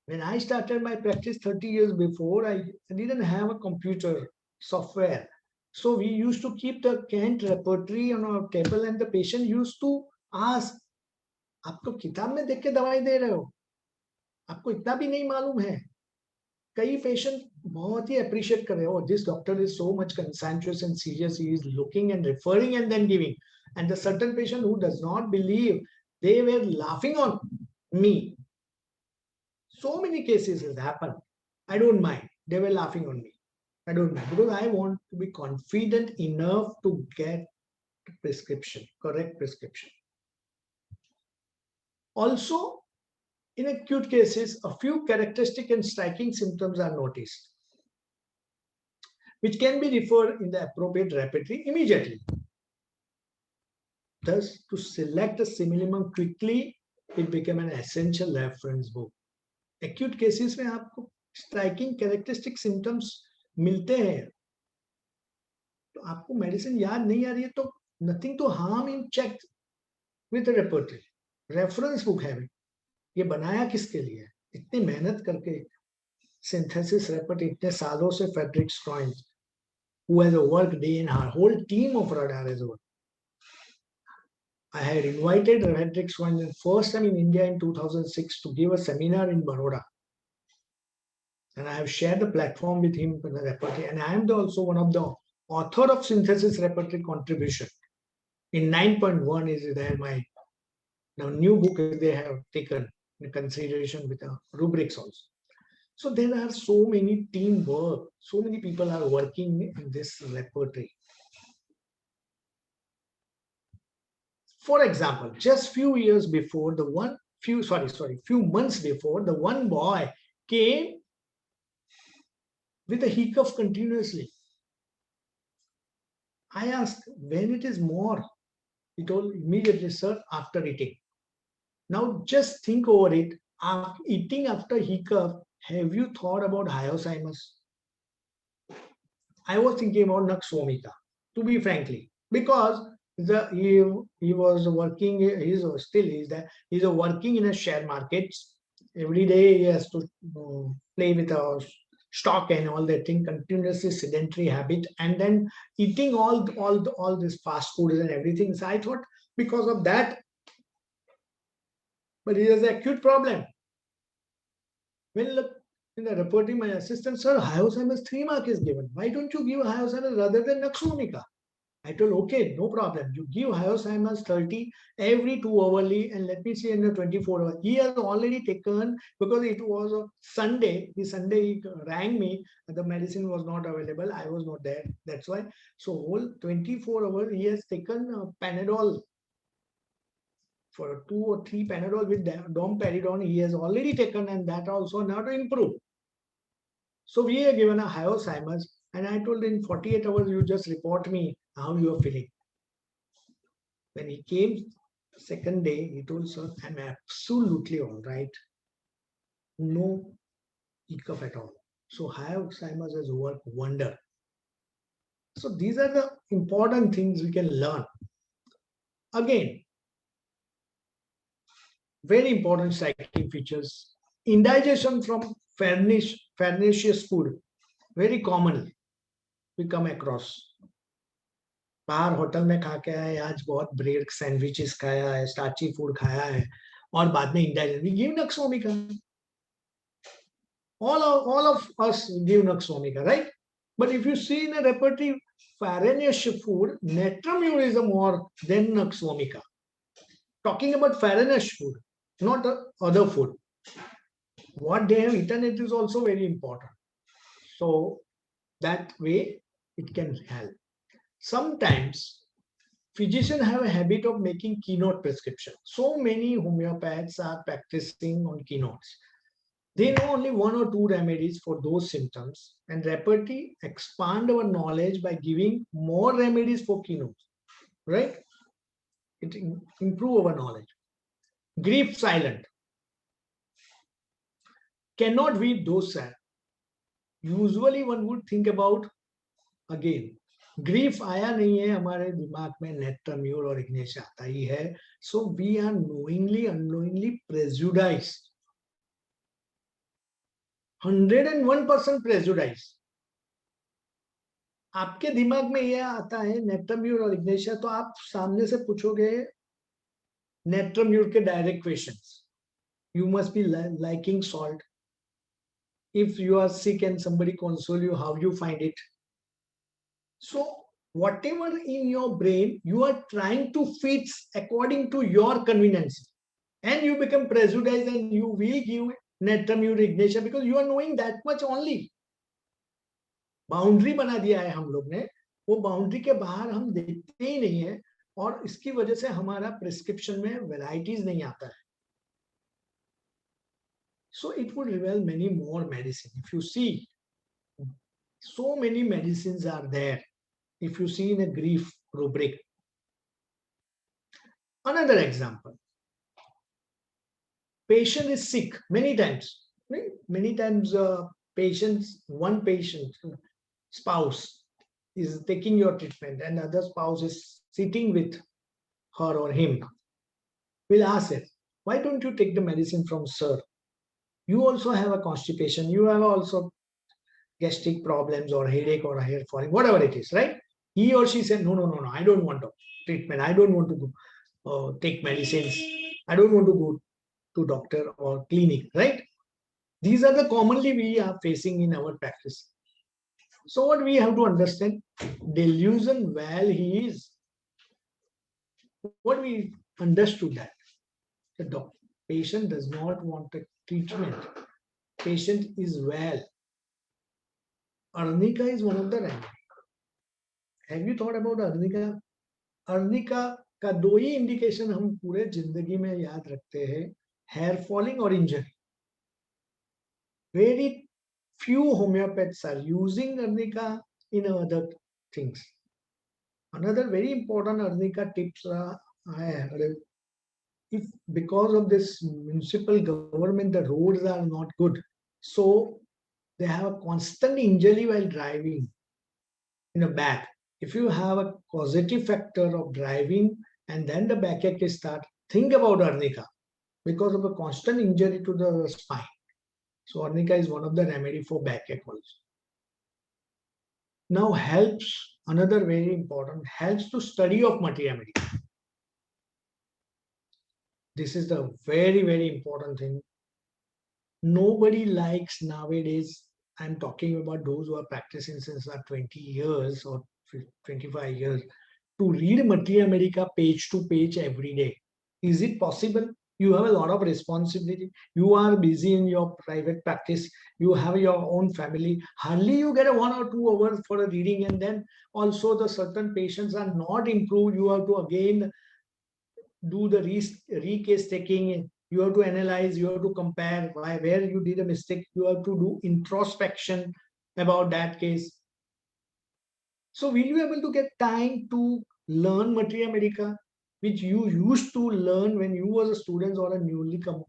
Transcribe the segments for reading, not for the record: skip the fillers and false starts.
When I started my practice 30 years before, I didn't have a computer software. So we used to keep the Kent repertory on our table and the patient used to ask, आप तो किताब में देख के दवाई दे रहे हो, आपको इतना भी नहीं मालूम है. कई पेशेंट बहुत ही अप्रिशिएट कर रहे हो, this doctor is so much concentrates and serious, he is looking and referring and then giving. And the certain patient who does not believe, they were laughing on me. So many cases has happened. I don't mind. They were laughing on me. I don't mind because I want to be confident enough to get prescription, correct prescription. Also, in acute cases, a few characteristic and striking symptoms are noticed, which can be referred in the appropriate repertory immediately. Thus, to select a simillimum quickly, it became an essential reference book. Acute cases में आपको striking characteristic symptoms मिलते हैं, तो आपको medicine याद नहीं आ रही है तो nothing to harm in check with the repertory. Reference book है, ये बनाया किसके लिए है? इतनी मेहनत करके सिंथेसिस रेपर्टरी इतने सालों से Frederick स्ट्रॉइन्स, who has worked day and hour, whole team of Radar has worked. I had invited Frederick Swan first time in India in 2006 to give a seminar in Baroda. And I have shared the platform with him for the repertory. And I am also one of the author of synthesis repertory contribution. In 9.1 is there my now new book they have taken in consideration with the rubrics also. So there are so many teamwork, so many people are working in this repertory. For example, just few years before few months before, the one boy came with a hiccup continuously. I asked when it is more. He told immediately, sir, after eating. Now just think over it. Eating after hiccup, have you thought about hyoscyamus? I was thinking about nux vomica, to be frankly, because he was working, he's working in a share market. Every day he has to play with a stock and all that thing, continuously sedentary habit, and then eating all this fast food and everything. So I thought because of that, but he has an acute problem. When look in the reporting, my assistant, sir, hyoscyamus 3 mark is given. Why don't you give hyoscyamus rather than nux vomica? I told, okay, no problem. You give hyoscyamus 30 every 2 hourly and let me see in the 24 hours. He has already taken, because it was a Sunday. The Sunday he rang me, the medicine was not available. I was not there. That's why. So whole 24 hours he has taken Panadol. For 2 or 3 Panadol with domperidone he has already taken, and that also now to improve. So we are given a hyoscyamus, and I told in 48 hours you just report me how you are feeling. When he came second day, he told, sir, I'm absolutely all right. No hiccup at all. So hyoscyamus has worked wonder. So these are the important things we can learn. Again, very important striking features. Indigestion from farinaceous food, very common we come across. बाहर hotel में खा के आए, आज बहुत bread sandwiches खाया है, starchy food खाया है, और बाद में indigestion, we give nux vomica. All of us give nux vomica, right? But if you see in a repertory, farinaceous food, Netramure is more than nux vomica. Talking about farinaceous food, not other food. What they have eaten, it is also very important. So that way it can help. Sometimes physicians have a habit of making keynote prescription. So many homeopaths are practicing on keynotes. They know only 1 or 2 remedies for those symptoms, and repertory expand our knowledge by giving more remedies for keynotes, right? It improve our knowledge. Grief silent. Cannot be dose sad. Usually one would think about, again, grief आया नहीं है हमारे दिमाग में, नेट्राम्यूर और Ignatia आता ही है. So we are knowingly unknowingly prejudiced. 101% prejudice. आपके दिमाग में यह आता है नेट्रम्यूर और इग्नेशिया, तो आप सामने से पूछोगे नेट्रम्यूर के direct questions, you must be liking salt. If you are sick and somebody console you, how you find it? So whatever in your brain, you are trying to fit according to your convenience, and you become prejudiced and you will give netramure ignatia because you are knowing that much only. Boundary बना दिया है हम लोग ने, वो boundary के बाहर हम देखते ही नहीं है, और इसकी वजह से हमारा प्रिस्क्रिप्शन में वेराइटीज नहीं आता है. So it would reveal many more medicine. If you see, so many medicines are there. If you see in a grief rubric. Another example. Patient is sick many times. Many times one patient, spouse is taking your treatment and other spouse is sitting with her or him. Will ask it, why don't you take the medicine from sir? You also have a constipation, you have also gastric problems or headache or hair falling, whatever it is, right? He or she said, no, I don't want treatment. I don't want to take medicines. I don't want to go to doctor or clinic, right? These are the commonly we are facing in our practice. So what we have to understand, delusion while he is, what we understood that the patient does not want a treatment. Patient is well. Arnika is one of the remedy. Have you thought about Arnika? Arnika का दो ही indication हम पूरे जिंदगी में याद रखते हैं, hair falling और injury. Very few homeopaths are using Arnika in other things. Another very important Arnika tips are, if because of this municipal government the roads are not good, so they have a constant injury while driving in a back. If you have a causative factor of driving and then the backache start, think about Arnika because of a constant injury to the spine. So Arnika is one of the remedy for backache also. Now helps, another very important, helps to study of materia medica. This is the very, very important thing. Nobody likes nowadays, I'm talking about those who are practicing since 20 years or 25 years, to read materia medica page to page every day. Is it possible? You have a lot of responsibility. You are busy in your private practice. You have your own family. Hardly you get a 1 or 2 hours for a reading, and then also the certain patients are not improved. You have to again do the re-case taking. You have to analyze. You have to compare where you did a mistake. You have to do introspection about that case. So will you be able to get time to learn materia medica, which you used to learn when you was a student or a newly come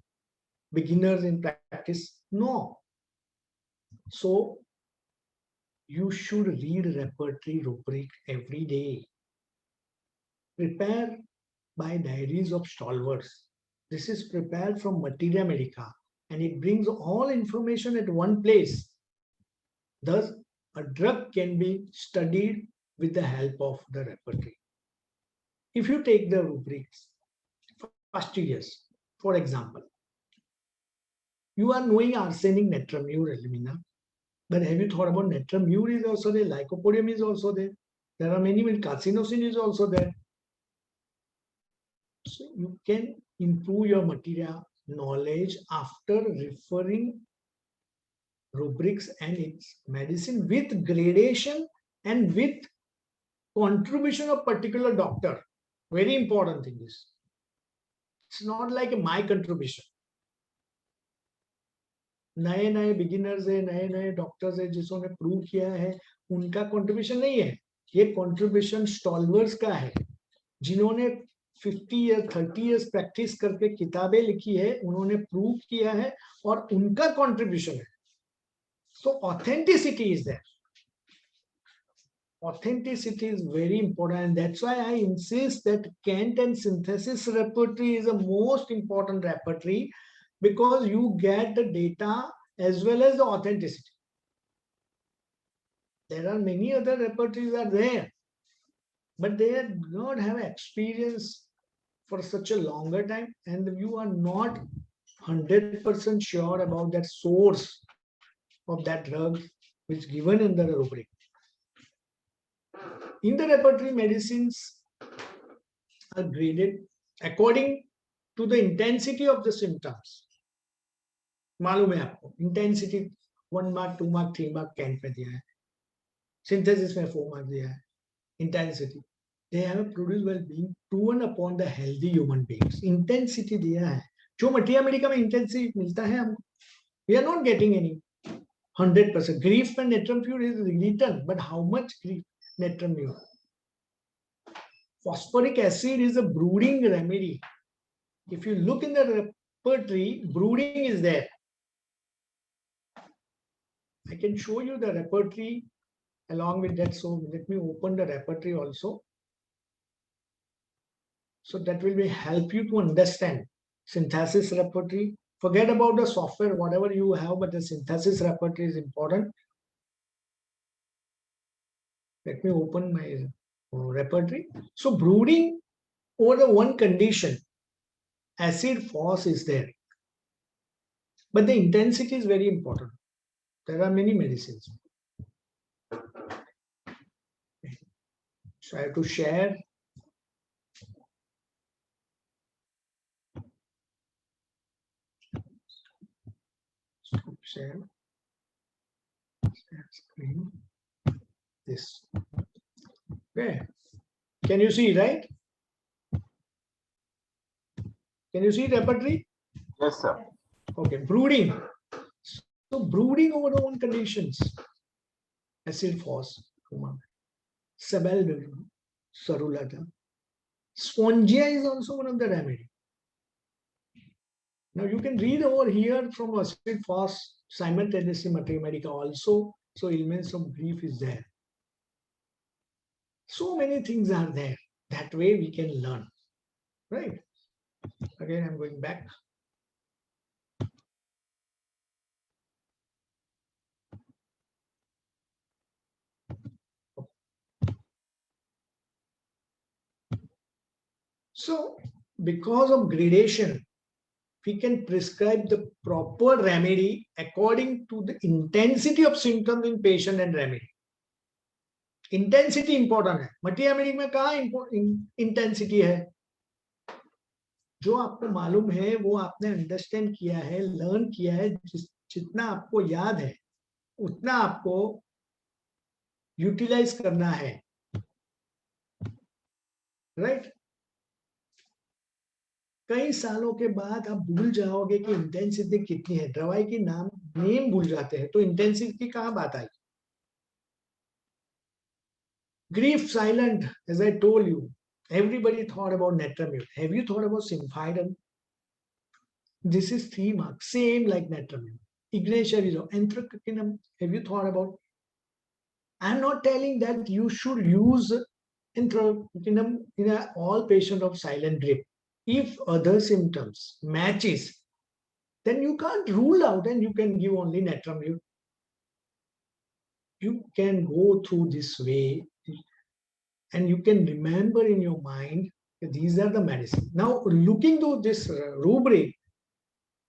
beginners in practice? No. So you should read repertory rubric every day. Prepare by diaries of stalwarts. This is prepared from materia medica and it brings all information at one place. Thus, a drug can be studied with the help of the repertory. If you take the rubrics, fastidious, for example, you are knowing arsenic, netramure, alumina, but have you thought about netramure is also there, lycopodium is also there, there are many carcinosin is also there. So you can improve your materia knowledge after referring rubrics and its medicine with gradation and with contribution of particular doctor. Very important thing is, it's not like my contribution. नए नए beginners है, नए नए doctors है जिन्होंने prove किया है, उनका कंट्रीब्यूशन नहीं है, ये कंट्रीब्यूशन स्टॉलवर्स का है, जिन्होंने 50 ईयर 30 इयर्स प्रैक्टिस करके किताबें लिखी है, उन्होंने प्रूव किया है और उनका कंट्रीब्यूशन है. So authenticity is there. Authenticity is very important, and that's why I insist that Kent and synthesis repertory is the most important repertory, because you get the data as well as the authenticity. There are many other repertories are there, but they do not have experience for such a longer time, and you are not 100% sure about that source of that drug which is given in the rubric. In the repertory, medicines are graded according to the intensity of the symptoms. मालूम है आपको intensity 1 mark 2 mark 3 mark कैंट में दिया है, synthesis में 4 mark दिया है. Intensity they have produced while being proven upon the healthy human beings. Intensity दिया है, जो मटिया मेडिका में इंटेंसिटी मिलता है हमको. We are not getting any 100%. Grief and Natrum-Pure is written, but how much grief? Natrum-Pure. Phosphoric acid is a brooding remedy. If you look in the repertory, brooding is there. I can show you the repertory along with that. So let me open the repertory also. So that will be help you to understand synthesis repertory. Forget about the software, whatever you have, but the synthesis repertory is important. Let me open my repertory. So brooding over the one condition, acid phos is there. But the intensity is very important. There are many medicines. So I have to share. Stop share. Share screen. This. Okay. Can you see, right? Can you see repertory? Yes, sir. Okay, brooding. So brooding over the own conditions. Acid phos, Sabel, Sarulata. Spongia is also one of the remedy. Now you can read over here from acid phos, simultaneously materia medica also. So elements of grief is there. So many things are there. That way we can learn. Right? Again, I'm going back. So because of gradation, we can prescribe the proper remedy according to the intensity of symptoms in patient and remedy. Intensity important है. मटिया medic में कहाँ intensity है? जो आपको मालूम है वो आपने अंडरस्टैंड किया है, लर्न किया है, जितना आपको याद है उतना आपको यूटिलाइज करना है. राइट? कई सालों के बाद आप भूल जाओगे कि इंटेंसिटी कितनी है. दवाई की नेम भूल जाते हैं तो इंटेंसिटी की कहाँ बात आई? Grief silent, as I told you, everybody thought about Natrum-Pure. Have you thought about Synfidon? This is 3 marks, same like Natrum-Pure. Ignatia Rizzo, Anthraquinum, have you thought about? I'm not telling that you should use Anthraquinum in all patients of silent grief. If other symptoms matches, then you can't rule out and you can give only Natrum-Pure. You can go through this way and you can remember in your mind that these are the medicines. Now, looking to this rubric,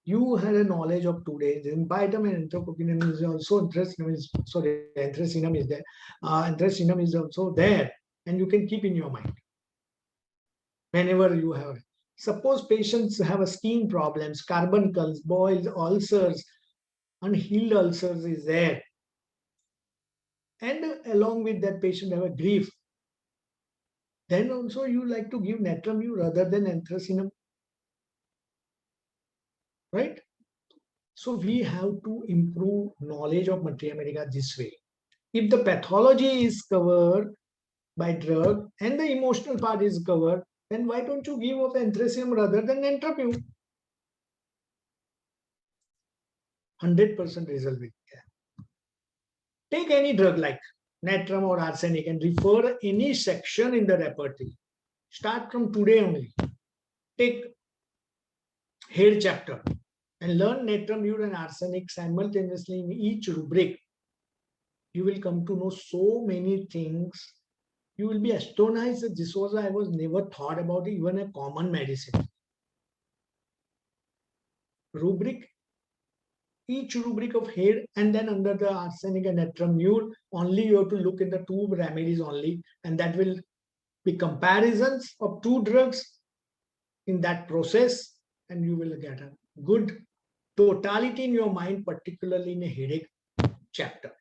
you had a knowledge of 2 days. Zimpaidum and Anthraquinum is also Anthracinum is there. Anthracinum is also there, and you can keep in your mind whenever you have. Suppose patients have a skin problems, carbuncles, boils, ulcers, unhealed ulcers is there, and along with that patient have a grief. Then also you like to give Natrum-Pure rather than Anthracinum. Right? So we have to improve knowledge of materia medica this way. If the pathology is covered by drug and the emotional part is covered, then why don't you give of Anthracinum rather than Natrum-Pure? 100% result will be there. Take any drug like Natrum or arsenic and refer any section in the repertory. Start from today only. Take head chapter. and learn natramur and arsenic simultaneously in each rubric, you will come to know so many things. You will be astonished that this was, I was never thought about even a common medicine. Rubric, each rubric of hair, and then under the arsenic and natramur, only you have to look at the two remedies only, and that will be comparisons of two drugs in that process, and you will get a good totality in your mind, particularly in a headache chapter.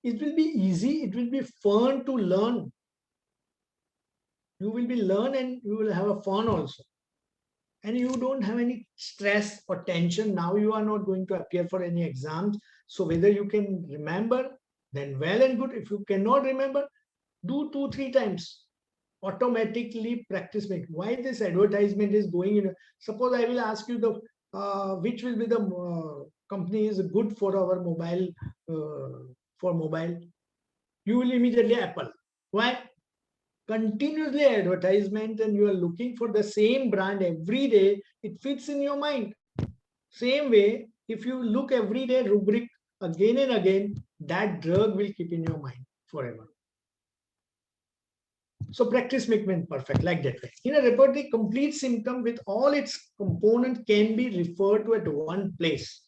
It will be easy, it will be fun to learn. You will be learn and you will have a fun also. And you don't have any stress or tension. Now you are not going to appear for any exams. So whether you can remember, then well and good. If you cannot remember, do 2-3 times. Automatically practice make. Why this advertisement is going in? Suppose I will ask you the which will be the company is good for our mobile for mobile. You will immediately Apple. Why? Continuously advertisement, and you are looking for the same brand every day. It fits in your mind. Same way, if you look every day rubric again and again, that drug will keep in your mind forever. So practice makes man perfect, like that way. In a report, the complete symptom with all its components can be referred to at one place.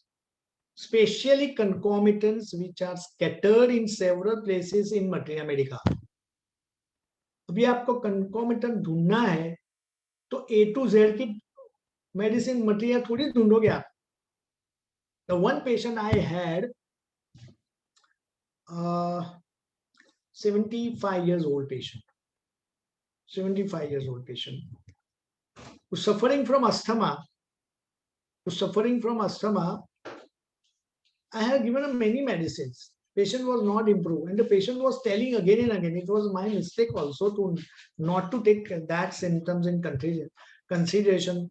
Especially concomitants which are scattered in several places in Materia Medica. अभी आपको concomitant ढूंढना है तो A to Z की medicine material थोड़ी ढूंढोगे आप. The one patient I had, 75 years old patient, 75 years old patient, who's suffering from asthma, I had given him many medicines. Patient was not improved, and the patient was telling again and again. It was my mistake also to not to take that symptoms in consideration.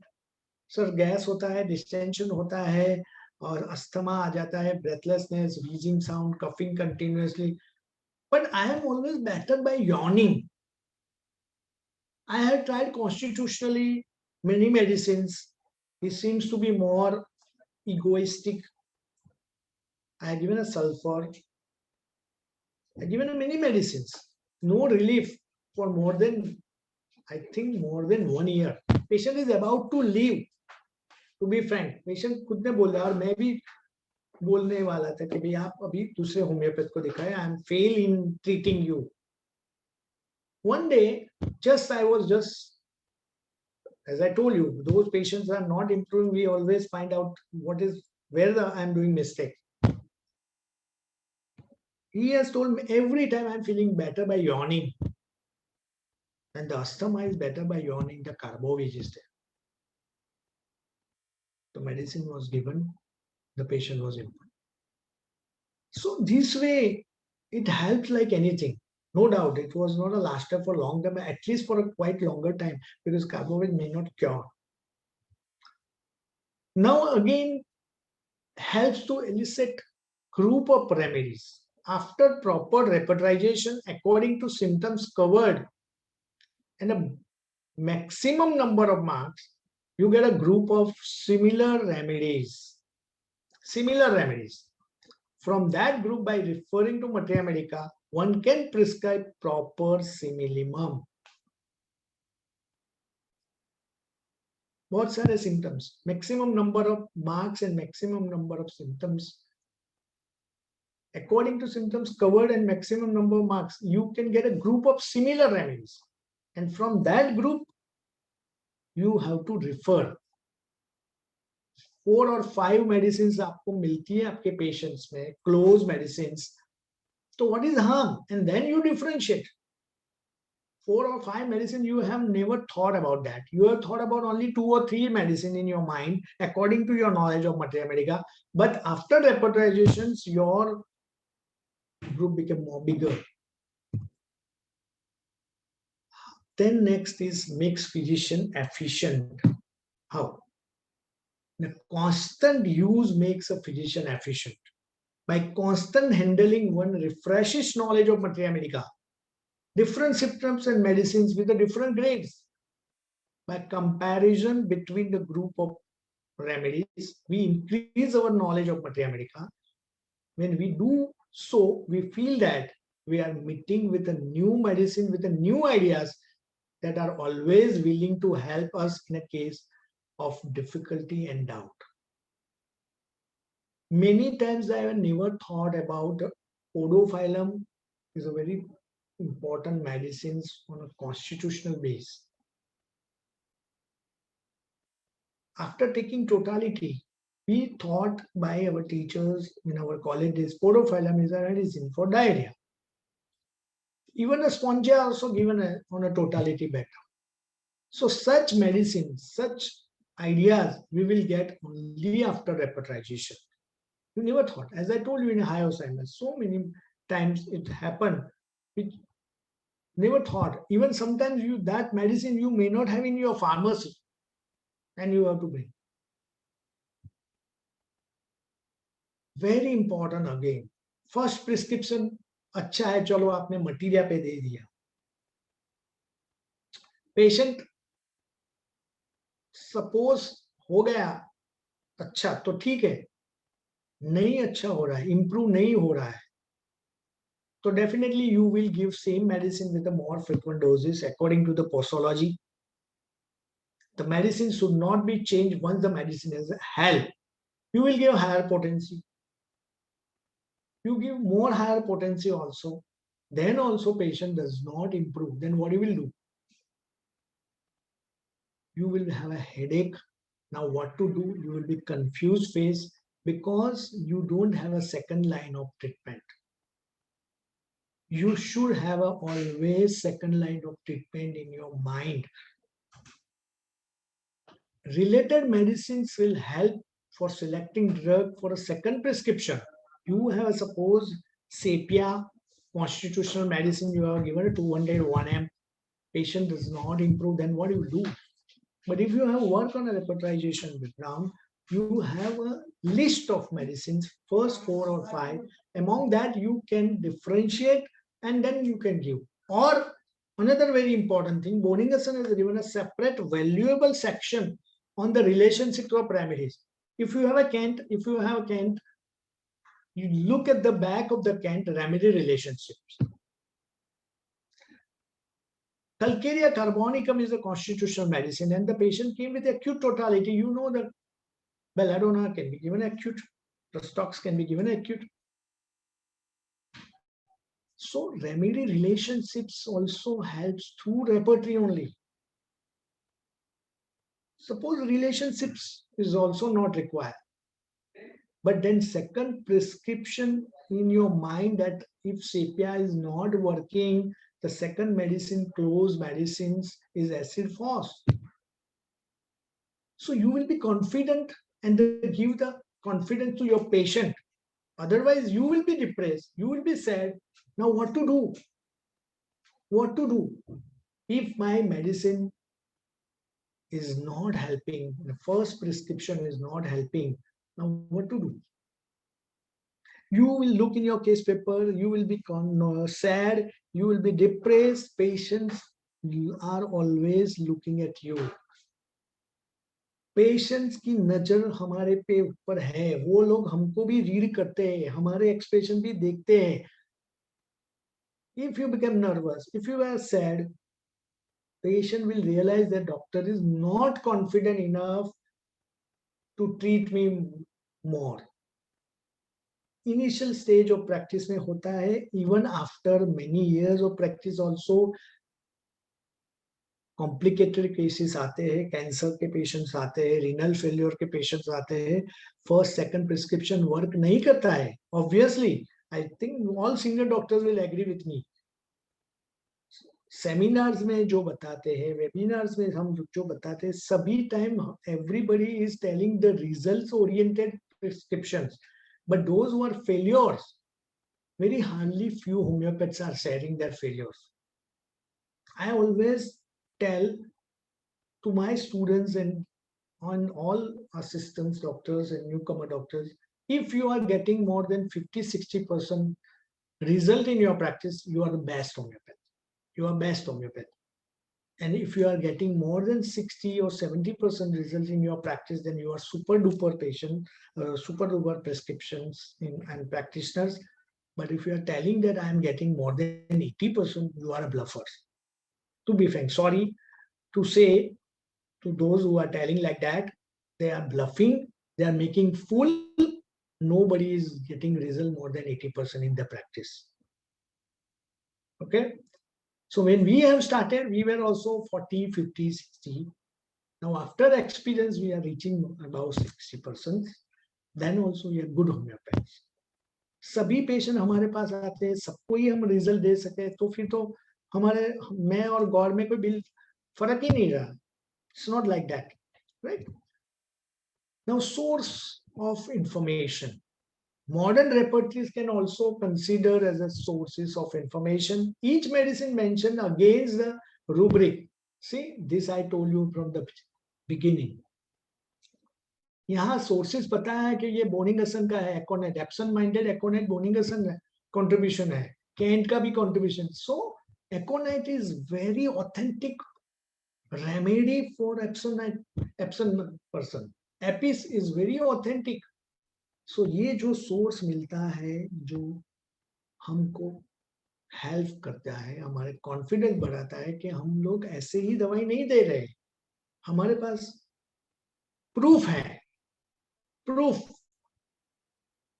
Sir, gas होता है, distension होता है, और asthma आ जाता है, breathlessness, wheezing sound, coughing continuously. But I am always battered by yawning. I have tried constitutionally many medicines. He seems to be more egoistic. I have given a sulfur. I have given many medicines. No relief for more than, I think, more than 1 year. Patient is about to leave. To be frank, patient खुद ने बोला, और मैं भी बोलने वाला था कि भाई आप अभी दूसरे होम्योपैथ को दिखाएं. I am fail in treating you. One day, I was just, as I told you, those patients are not improving. We always find out where I am doing mistake. He has told me every time I'm feeling better by yawning. And the asthma is better by yawning. The carbovage is there. The medicine was given. The patient was improved. So this way, it helps like anything. No doubt, it was not a laster for long term, at least for a quite longer time, because carbovage may not cure. Now again, helps to elicit group of remedies. After proper repertorization according to symptoms covered and a maximum number of marks, you get a group of similar remedies. Similar remedies. From that group, by referring to Materia Medica, one can prescribe proper similimum. बहुत सारे symptoms, maximum number of marks and maximum number of symptoms. According to symptoms covered and maximum number of marks, you can get a group of similar remedies. And from that group, you have to refer. 4 or 5 medicines आपको मिलती है आपके patients में, close medicines. So what is harm? And then you differentiate. 4 or 5 medicine, you have never thought about that. You have thought about only 2 or 3 medicine in your mind, according to your knowledge of Materia Medica. But after repertorizations, your group became more bigger. Then next is makes physician efficient. How? The constant use makes a physician efficient. By constant handling, one refreshes knowledge of Materia Medica. Different symptoms and medicines with the different grades. By comparison between the group of remedies, we increase our knowledge of Materia Medica. When we do so, we feel that we are meeting with a new medicine, with a new ideas that are always willing to help us in a case of difficulty and doubt. Many times I have never thought about podophyllum is a very important medicines on a constitutional base. After taking totality, we thought by our teachers in our colleges, podophyllum is a medicine for diarrhea. Even a spongia also given on a totality background. So such medicines, such ideas we will get only after repetization. You never thought. As I told you in high Alzheimer's, so many times it happened, which never thought. Even sometimes you that medicine you may not have in your pharmacy, and you have to bring. Very important again. First prescription अच्छा है, चलो आपने materia पे दे दिया. Patient suppose हो गया अच्छा तो ठीक है, नहीं अच्छा हो रहा है, इंप्रूव नहीं हो रहा है, so definitely you will give same medicine with a more frequent doses according to the posology. The medicine should not be changed once the medicine has help. You will give higher potency. You give more higher potency also. Then also patient does not improve. Then what you will do? You will have a headache. Now what to do? You will be confused phase because you don't have a second line of treatment. You should have a always second line of treatment in your mind. Related medicines will help for selecting drug for a second prescription. You have suppose Sapia constitutional medicine, you are given a 201 m, patient does not improve, then what do you do? But if you have work on a repetization background, you have a list of medicines, first 4 or 5. Among that, you can differentiate and then you can give. Or another very important thing, Boningerson has given a separate valuable section on the relationship to remedies. If you have a Kent, you look at the back of the Kent remedy relationships. Calcarea carbonicum is a constitutional medicine, and the patient came with acute totality. You know that belladonna can be given acute, Prostox can be given acute. So remedy relationships also helps through repertory only. Suppose relationships is also not required. But then second prescription in your mind that if Sapia is not working, the second medicine, close medicines is acid phos. So you will be confident and give the confidence to your patient. Otherwise, you will be depressed, you will be sad. Now what to do? What to do? If my medicine is not helping, the first prescription is not helping, now what to do? You will look in your case paper, you will be sad, you will be depressed. Patients are always looking at you. Patients की नजर हमारे पे ऊपर है, वो लोग हमको भी रीड करते हैं, हमारे एक्सप्रेशन भी देखते हैं. If you become nervous, if you are sad, patient will realize that doctor is not confident enough to treat me more. Initial stage of practice में होता है, even after many years of practice also complicated cases आते हैं, cancer के patients आते हैं, renal failure के patients आते हैं, फर्स्ट सेकंड प्रिस्क्रिप्शन वर्क नहीं करता है. Obviously I think all senior doctors will agree with me. Seminars में जो बताते हैं, वेबिनार्स में हम जो बताते हैं, सभी time everybody is telling the results oriented prescriptions, but those who are failures, very hardly few homeopaths are sharing their failures. I always tell to my students and on all assistants doctors and newcomer doctors, if you are getting more than 50-60% result in your practice, you are the best homeopath. You are best homeopath. And if you are getting more than 60 or 70% result in your practice, then you are super duper patient, super duper prescriptions and practitioners. But if you are telling that I am getting more than 80%, you are a bluffer. To be frank, sorry to say to those who are telling like that, they are bluffing, they are making fool. Nobody is getting result more than 80% in the practice. Okay. So when we have started, we were also 40, 50, 60. Now after experience, we are reaching about 60%. Then also we are good homeopaths. सभी patient हमारे पास आते हैं, सबको ही हम result दे सके, तो फिर तो हमारे मैं और गौर में कोई बिल फर्क ही नहीं रहा. It's not like that, right? Now, source of information. Modern repertories can also consider as a sources of information. Each medicine mentioned against the rubric. See, this I told you from the beginning. यहाँ sources पता है कि ये बोनिंगसन का है, एकोनेट, absent minded एकोनेट बोनिंगसन contribution है, Kent का भी contribution. So, एकोनेट is very authentic remedy for absent person. Apis is very authentic. So ये जो सोर्स मिलता है, जो हमको हेल्प करता है, हमारे कॉन्फिडेंस बढ़ाता है कि हम लोग ऐसे ही दवाई नहीं दे रहे, हमारे पास प्रूफ है, proof.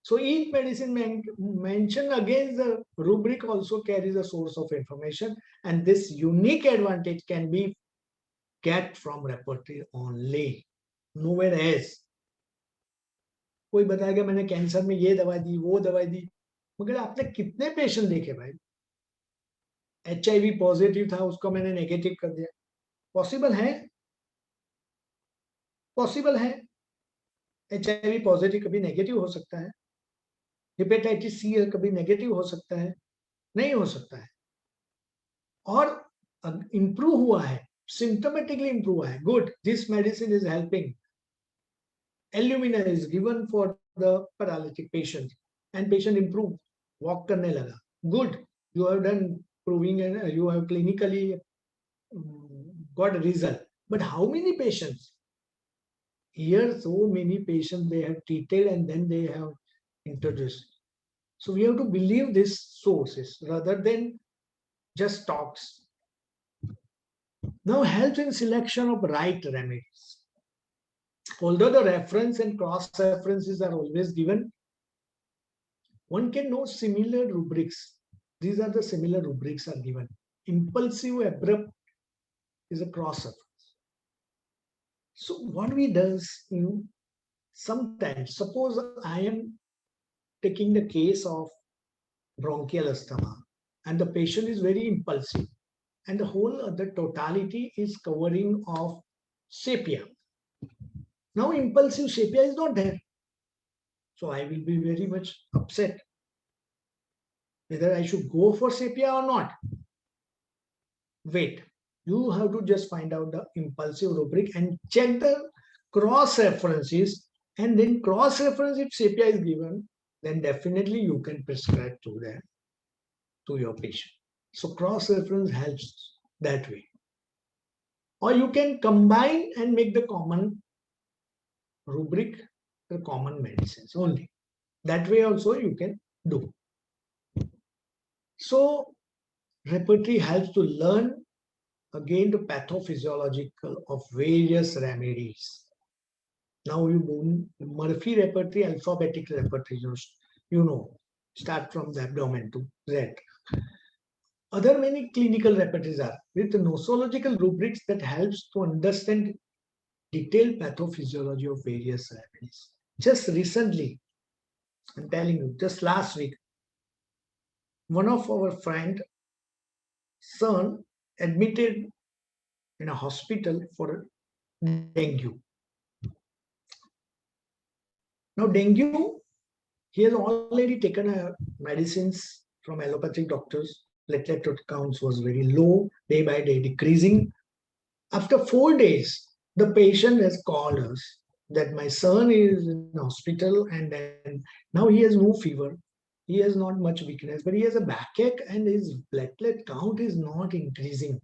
So each medicine mentioned against the rubric also carries a source of information, and this unique advantage can be get from repertory only, nowhere else. कोई बताएगा मैंने कैंसर में ये दवाई दी, वो दवाई दी, मगर आपने कितने पेशेंट देखे भाई? HIV पॉजिटिव था, उसको मैंने नेगेटिव कर दिया. पॉसिबल है? पॉसिबल है. HIV पॉजिटिव कभी नेगेटिव हो सकता है. हेपेटाइटिस सी कभी नेगेटिव हो सकता है, नहीं हो सकता है. और इंप्रूव हुआ है, सिम्टोमेटिकली इंप्रूव हुआ है. Good, this medicine is helping. Illumina is given for the paralytic patient, and patient improved, walk करने लगा. Good, you have done proving and you have clinically got a result. But how many patients? Here, so many patients they have treated and then they have introduced. So we have to believe these sources rather than just talks. Now, help in selection of right remedies. Although the reference and cross references are always given, one can know similar rubrics. These are the similar rubrics are given. Impulsive, abrupt is a cross reference. So what we does in sometimes, suppose I am taking the case of bronchial asthma and the patient is very impulsive and the totality is covering of sepia. Now impulsive sepia is not there. So I will be very much upset whether I should go for sepia or not. Wait, you have to just find out the impulsive rubric and check the cross references, and then cross reference if sepia is given, then definitely you can prescribe to them, to your patient. So cross reference helps that way. Or you can combine and make the common rubric, the common medicines only. That way also you can do. So repertory helps to learn again the pathophysiological of various remedies. Now you Murphy repertory, alphabetic repertory, you know, start from the abdomen to Z. Other many clinical repertories are with nosological rubrics that helps to understand detailed pathophysiology of various remedies. Just recently, I'm telling you, just last week, one of our friend son admitted in a hospital for dengue. Now dengue, he has already taken medicines from allopathic doctors. Platelet counts was very low, day by day decreasing. After 4 days, the patient has called us that my son is in the hospital and then now he has no fever. He has not much weakness, but he has a backache and his platelet count is not increasing.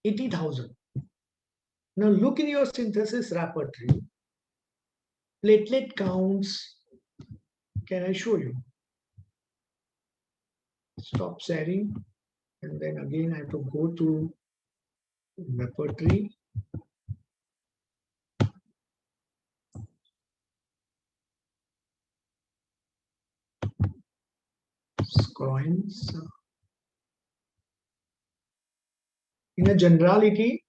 80,000. Now look in your synthesis repertory. Platelet counts. Can I show you? Stop sharing. And then again, I have to go to repertory. Coins. In a generality,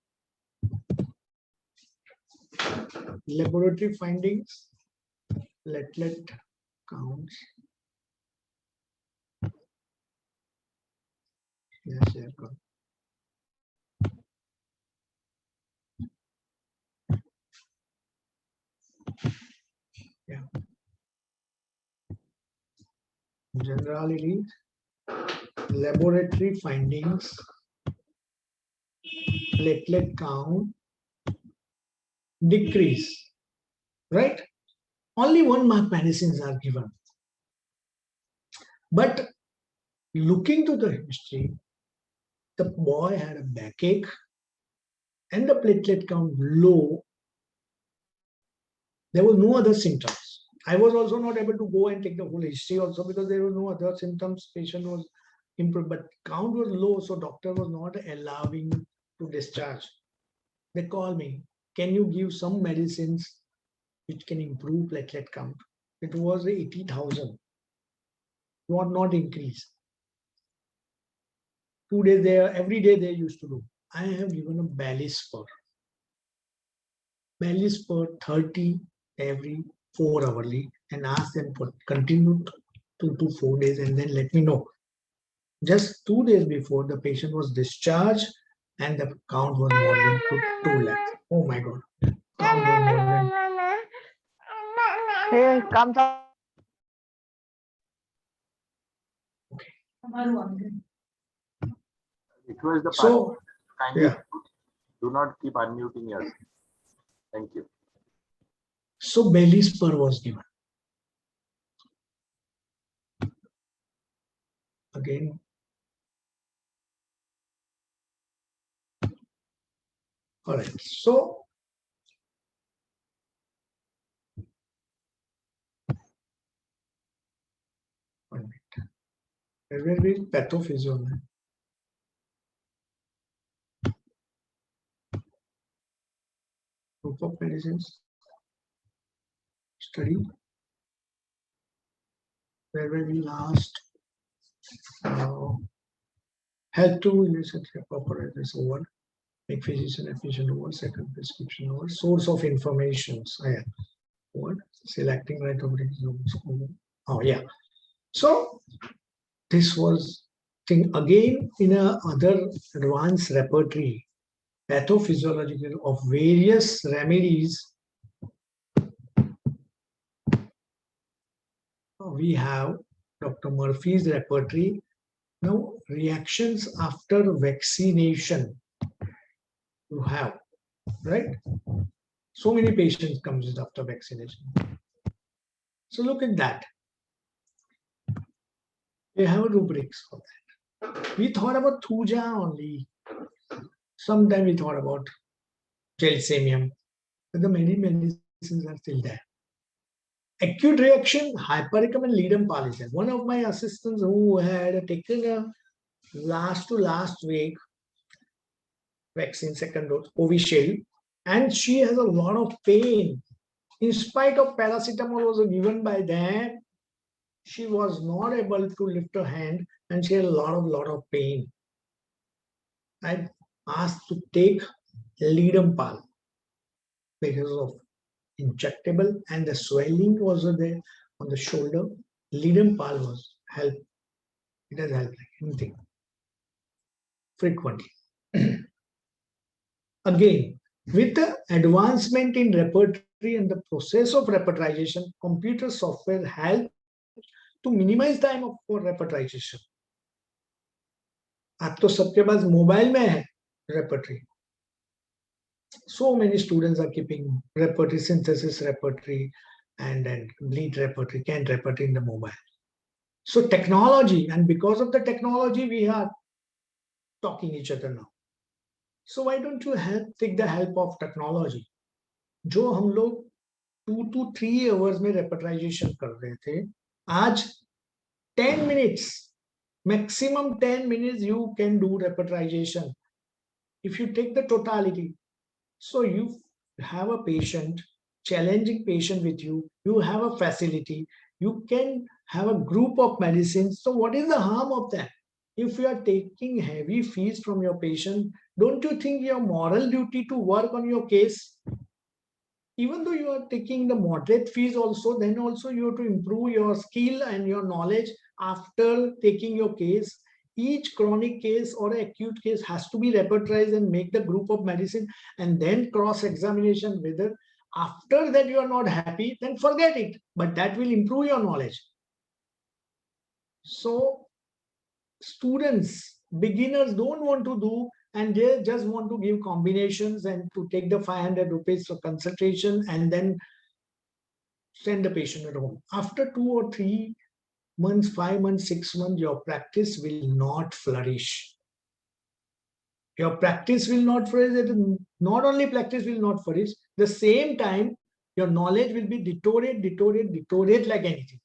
laboratory findings, platelet counts. Yes, here come. Yeah. Generality, laboratory findings, platelet count, decrease, right? Only 1 mark medicines are given. But looking to the history, the boy had a backache and the platelet count low. There were no other symptoms. I was also not able to go and take the whole history also because there were no other symptoms. Patient was improved, but count was low, so doctor was not allowing to discharge. They call me, can you give some medicines which can improve platelet count? It was 80,000, not increase. 2 days there, every day they used to do. I have given a Balispur. Balispur 30 every 4 hourly and ask them for continued 2 to 4 days and then let me know. Just 2 days before the patient was discharged and the count was more than 2 lakhs. Oh my God. Count was more than. Hey, comes up. Okay. Request the So, kindly yeah. do not keep unmuting yourself. Thank you. So Balispur was given. Again. All right. So where will be pathophysio? Group of medicines study. Where will we last? Health to relationship proper address over. Make physician efficient over. Second prescription over. Source of information. What? Selecting right over. Oh yeah. So this was thing again in a other advanced repertory, pathophysiological of various remedies. We have Dr. Murphy's repertory. Now reactions after vaccination you have, right? So many patients comes after vaccination. So look at that. We have rubrics for that. We thought about Thuja only. Sometime we thought about Gelsemium, but the many medicines are still there. Acute reaction, hypericum and Ledum palliative. One of my assistants who had taken a last week vaccine, second dose, Covishield, and she has a lot of pain. In spite of paracetamol was given by them, she was not able to lift her hand and she had a lot of pain. I asked to take Ledum Pal because of injectable and the swelling was there on the shoulder. Ledum Pal was help. It has helped like anything. Frequently. Again, with the advancement in repertory and the process of repertorization, computer software help to minimize time for repertorization. अब तो सबके पास mobile में है repertory. So many students are keeping repertory, synthesis repertory, and bleed repertory, canned repertory in the mobile. So technology, and because of the technology, we are talking each other now. So why don't you take the help of technology? जो हम लोग 2 to 3 hours में रेपटाइजेशन कर रहे थे, आज 10 minutes, maximum 10 minutes you can do repetization. If you take the totality, so you have a patient, challenging patient with you, you have a facility, you can have a group of medicines. So what is the harm of that? If you are taking heavy fees from your patient, don't you think your moral duty to work on your case? Even though you are taking the moderate fees also, then also you have to improve your skill and your knowledge after taking your case. Each chronic case or acute case has to be repertorized and make the group of medicine, and then cross-examination whether after that you are not happy, then forget it. But that will improve your knowledge. So students, beginners don't want to do, and they just want to give combinations and to take the 500 rupees for consultation and then send the patient at home. After 2 or 3 months, 5 months, 6 months, your practice will not flourish. Your practice will not flourish. Not only practice will not flourish, the same time, your knowledge will be deteriorate like anything.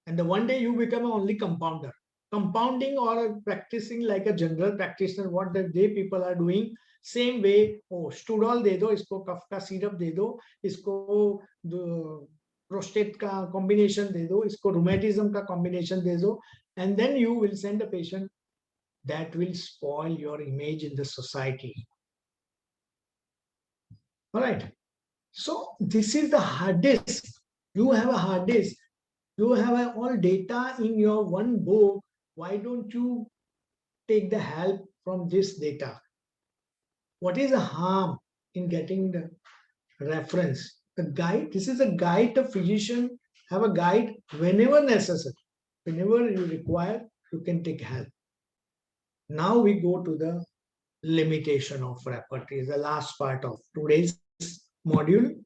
And the one day you become only compounder. Compounding or practicing like a general practitioner, what the day people are doing, same way, oh, Studol de do, isko कफ का syrup de do, isko prostate का combination de do, isko rheumatism का combination de do, and then you will send a patient. That will spoil your image in the society. All right. So this is the hard disk. You have a hard disk. You have all data in your one book. Why don't you take the help from this data? What is the harm in getting the reference? The guide, this is a guide. The physician have a guide whenever necessary. Whenever you require, you can take help. Now we go to the limitation of repertory, the last part of today's module.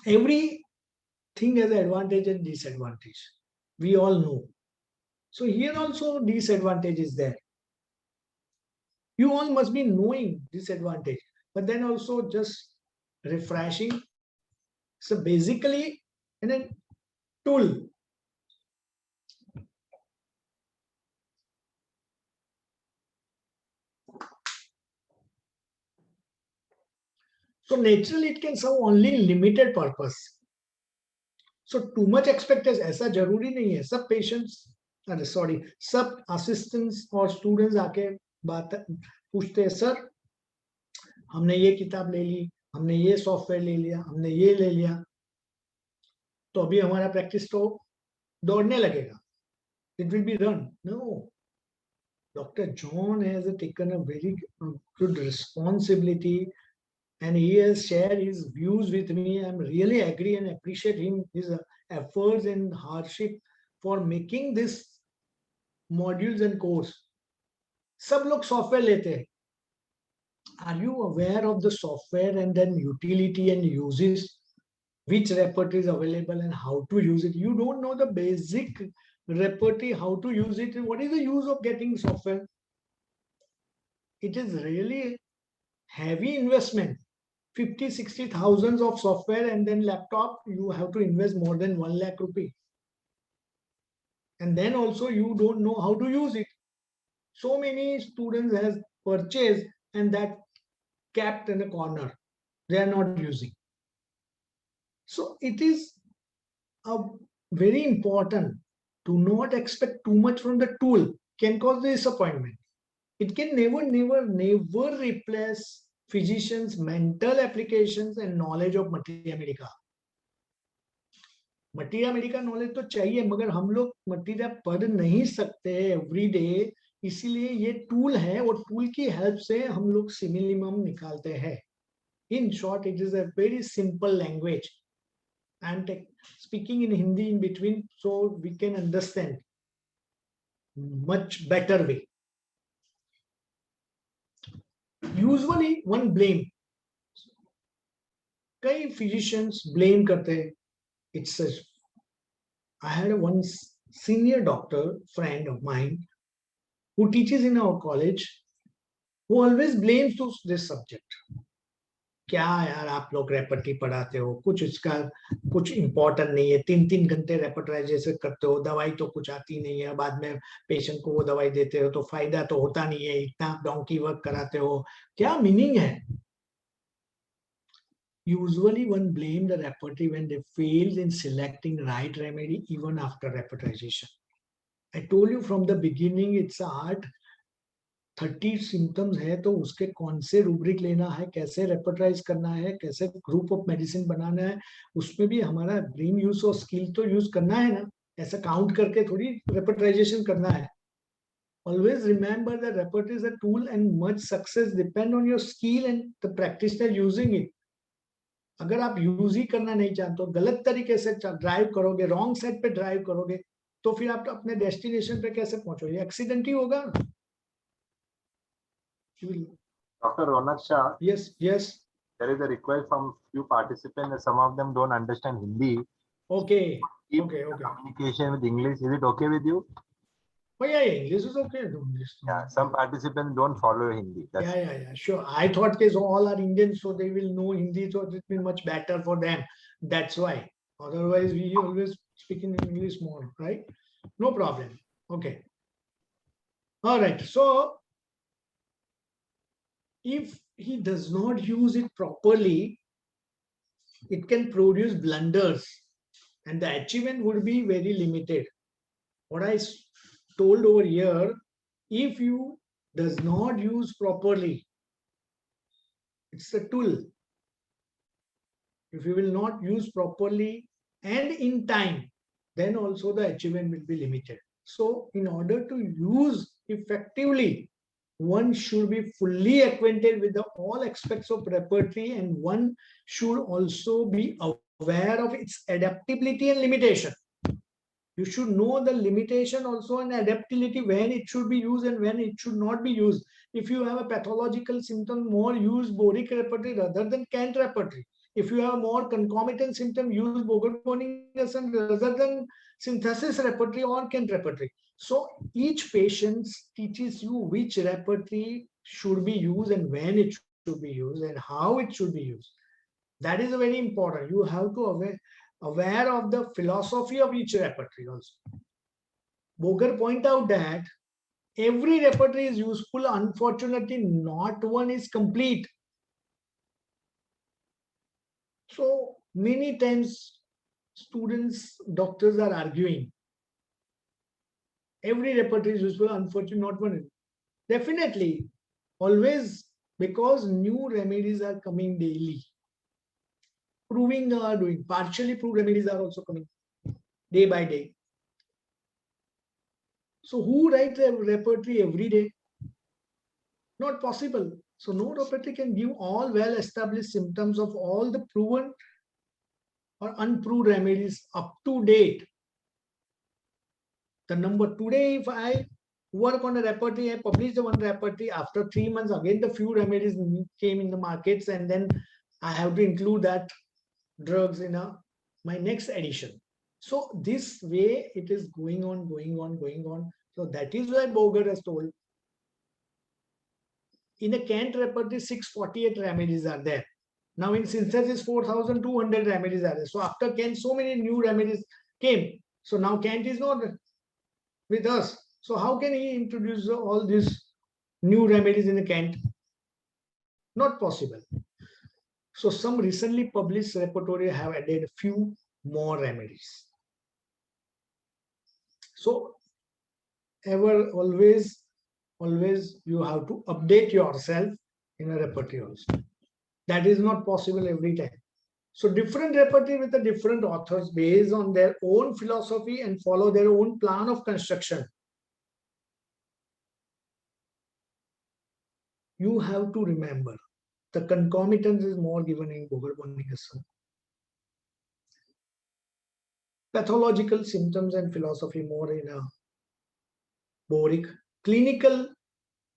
Everything has an advantage and disadvantage. We all know. So here also disadvantage is there. You all must be knowing disadvantage, but then also just refreshing. So basically, in a tool. So naturally, it can serve only limited purpose. So too much expectation ऐसा जरूरी नहीं है. सब patients, sorry, सब assistants और students आके बात पूछते हैं, सर हमने ये किताब ले ली, हमने ये सॉफ्टवेयर ले लिया, हमने ये ले लिया, तो अभी हमारा प्रैक्टिस तो दौड़ने लगेगा. It will be done. No. Dr. John has taken a very good responsibility, and he has shared his views with me. I'm really agree and appreciate him, his efforts and hardship for making this modules and course. सब लोग software लेते हैं. Are you aware of the software and then utility and uses, which repertoire is available and how to use it? You don't know the basic repertoire, how to use it. What is the use of getting software? It is really heavy investment. 50, 60 thousands of software and then laptop, you have to invest more than 1 lakh rupee. And then also you don't know how to use it. So many students has purchased and that kept in a corner. They are not using. So it is very important to not expect too much from the tool. Can cause disappointment. It can never replace physicians' mental applications and knowledge of materia medica. Materia Medica knowledge तो चाहिए, मगर हम लोग materia पढ़ नहीं सकते every day, इसीलिए ये टूल है और टूल की हेल्प से हम लोग सिमिलिमम निकालते हैं. In short, it is a very simple language. I am speaking in Hindi in between so we can understand much better way. Usually one blame, कई physicians blame करते हैं. It's a, I had one senior doctor friend of mine who teaches in our college. who always blames this subject. क्या यार आप लोग रेपर्टी पढ़ाते हो, कुछ इसका कुछ इम्पोर्टेंट नहीं है, 3-3 घंटे रेपर्टाइजेशन करते हो, दवाई तो कुछ आती नहीं है, बाद में पेशेंट को वो दवाई देते हो तो फायदा तो होता नहीं है, इतना डोंकी वर्क कराते हो, क्या मीनिंग है? Usually one blame the repertory when they fail in selecting right remedy even after repertorization. I told you from the beginning it's a art. 30 symptoms है तो उसके कौन से रूब्रिक लेना है, कैसे रेपर्टाइज करना है, कैसे ग्रुप ऑफ मेडिसिन बनाना है, उसमें भी हमारा ब्रेन यूज और स्किल तो यूज करना है ना, ऐसा काउंट करके थोड़ी रेपर्टाइजेशन करना है. Always remember that repertory is a tool and much success depend on your skill and the practitioner using it. अगर आप यूज ही करना नहीं जानते हो, गलत तरीके से ड्राइव करोगे, रॉन्ग साइड पे ड्राइव करोगे, तो फिर आप अपने डेस्टिनेशन पे कैसे पहुंचोगे? एक्सीडेंट ही होगा. Dr. Ronak Shah, Yes, yes. there is a request from few participants that some of them don't understand Hindi. Okay. Keep Okay. communication with English. Is it okay with you? Oh yeah, English is okay. Yeah, some participants don't follow Hindi. That's Yeah. Sure. I thought case all are Indians, so they will know Hindi, so it will be much better for them. That's why. Otherwise, we always speak in English more, right? No problem. Okay. All right. So if he does not use it properly, it can produce blunders and the achievement would be very limited. What I told over here, if you does not use properly, it's a tool. If you will not use properly and in time, then also the achievement will be limited. So in order to use effectively, one should be fully acquainted with all aspects of repertory, and one should also be aware of its adaptability and limitation. You should know the limitation also and adaptability, when it should be used and when it should not be used. If you have a pathological symptom, more use boric repertory rather than Kant repertory. If you have more concomitant symptom, use Boger-Bonninghausen rather than synthesis repertory or Kant repertory. So each patient teaches you which repertory should be used and when it should be used and how it should be used. That is very important. You have to aware of the philosophy of each repertory also. Boger point out that every repertory is useful. Unfortunately, not one is complete. So many times students, doctors are arguing. Every repertory is useful, unfortunately not one. Definitely, always, because new remedies are coming daily. Proving are doing, partially proved remedies are also coming day by day. So who writes a repertory every day? Not possible. So no repertory can give all well-established symptoms of all the proven or unproved remedies up to date. The number today, if I work on a repertory, I publish the one repertory, after 3 months, again the few remedies came in the markets, and then I have to include that drugs in my next edition. So this way it is going on. So that is why Boger has told, in a Kant repertory, 648 remedies are there. Now in synthesis, 4,200 remedies are there. So after Kant, so many new remedies came. So now Kant is not with us. So how can he introduce all these new remedies in the Kant? Not possible. So some recently published repertory have added a few more remedies. So always you have to update yourself in a repertory also. That is not possible every time. So different repertory with the different authors based on their own philosophy and follow their own plan of construction. You have to remember the concomitance is more given in Boger-Bonninghausen. Pathological symptoms and philosophy more in a Boric. Clinical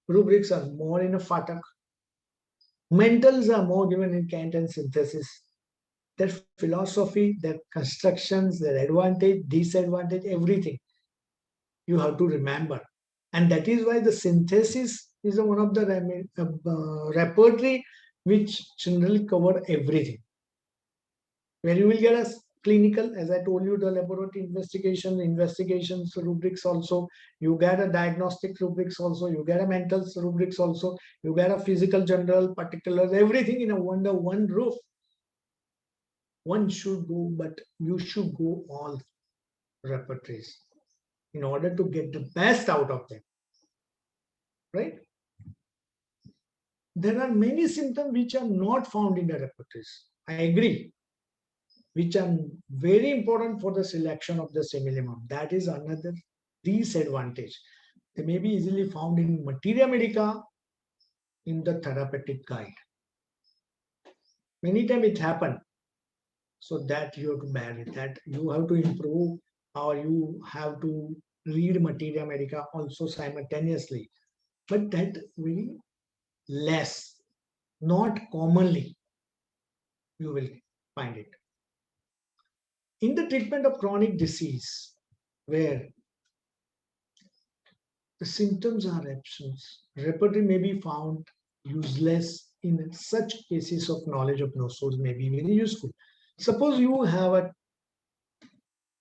rubrics are more in a Phatak. Mentals are more given in Kant and synthesis. Their philosophy, their constructions, their advantage, disadvantage, everything you have to remember. And that is why the synthesis is one of the repertory which generally cover everything. Where you will get a clinical, as I told you, the laboratory investigations rubrics also, you get a diagnostic rubrics also, you get a mental rubrics also, you get a physical general particulars, everything in a one roof. One should go, but you should go all repertories in order to get the best out of them, right? There are many symptoms which are not found in the repertories. I agree, which are very important for the selection of the similimab. That is another disadvantage. They may be easily found in Materia Medica in the therapeutic guide. Many times it happens. So that you have to bear it, that you have to improve, or you have to read Materia Medica also simultaneously. But that very less, not commonly, you will find it. In the treatment of chronic disease, where the symptoms are absent, repertory may be found useless. In such cases of knowledge of nosodes may be very useful. Suppose you have an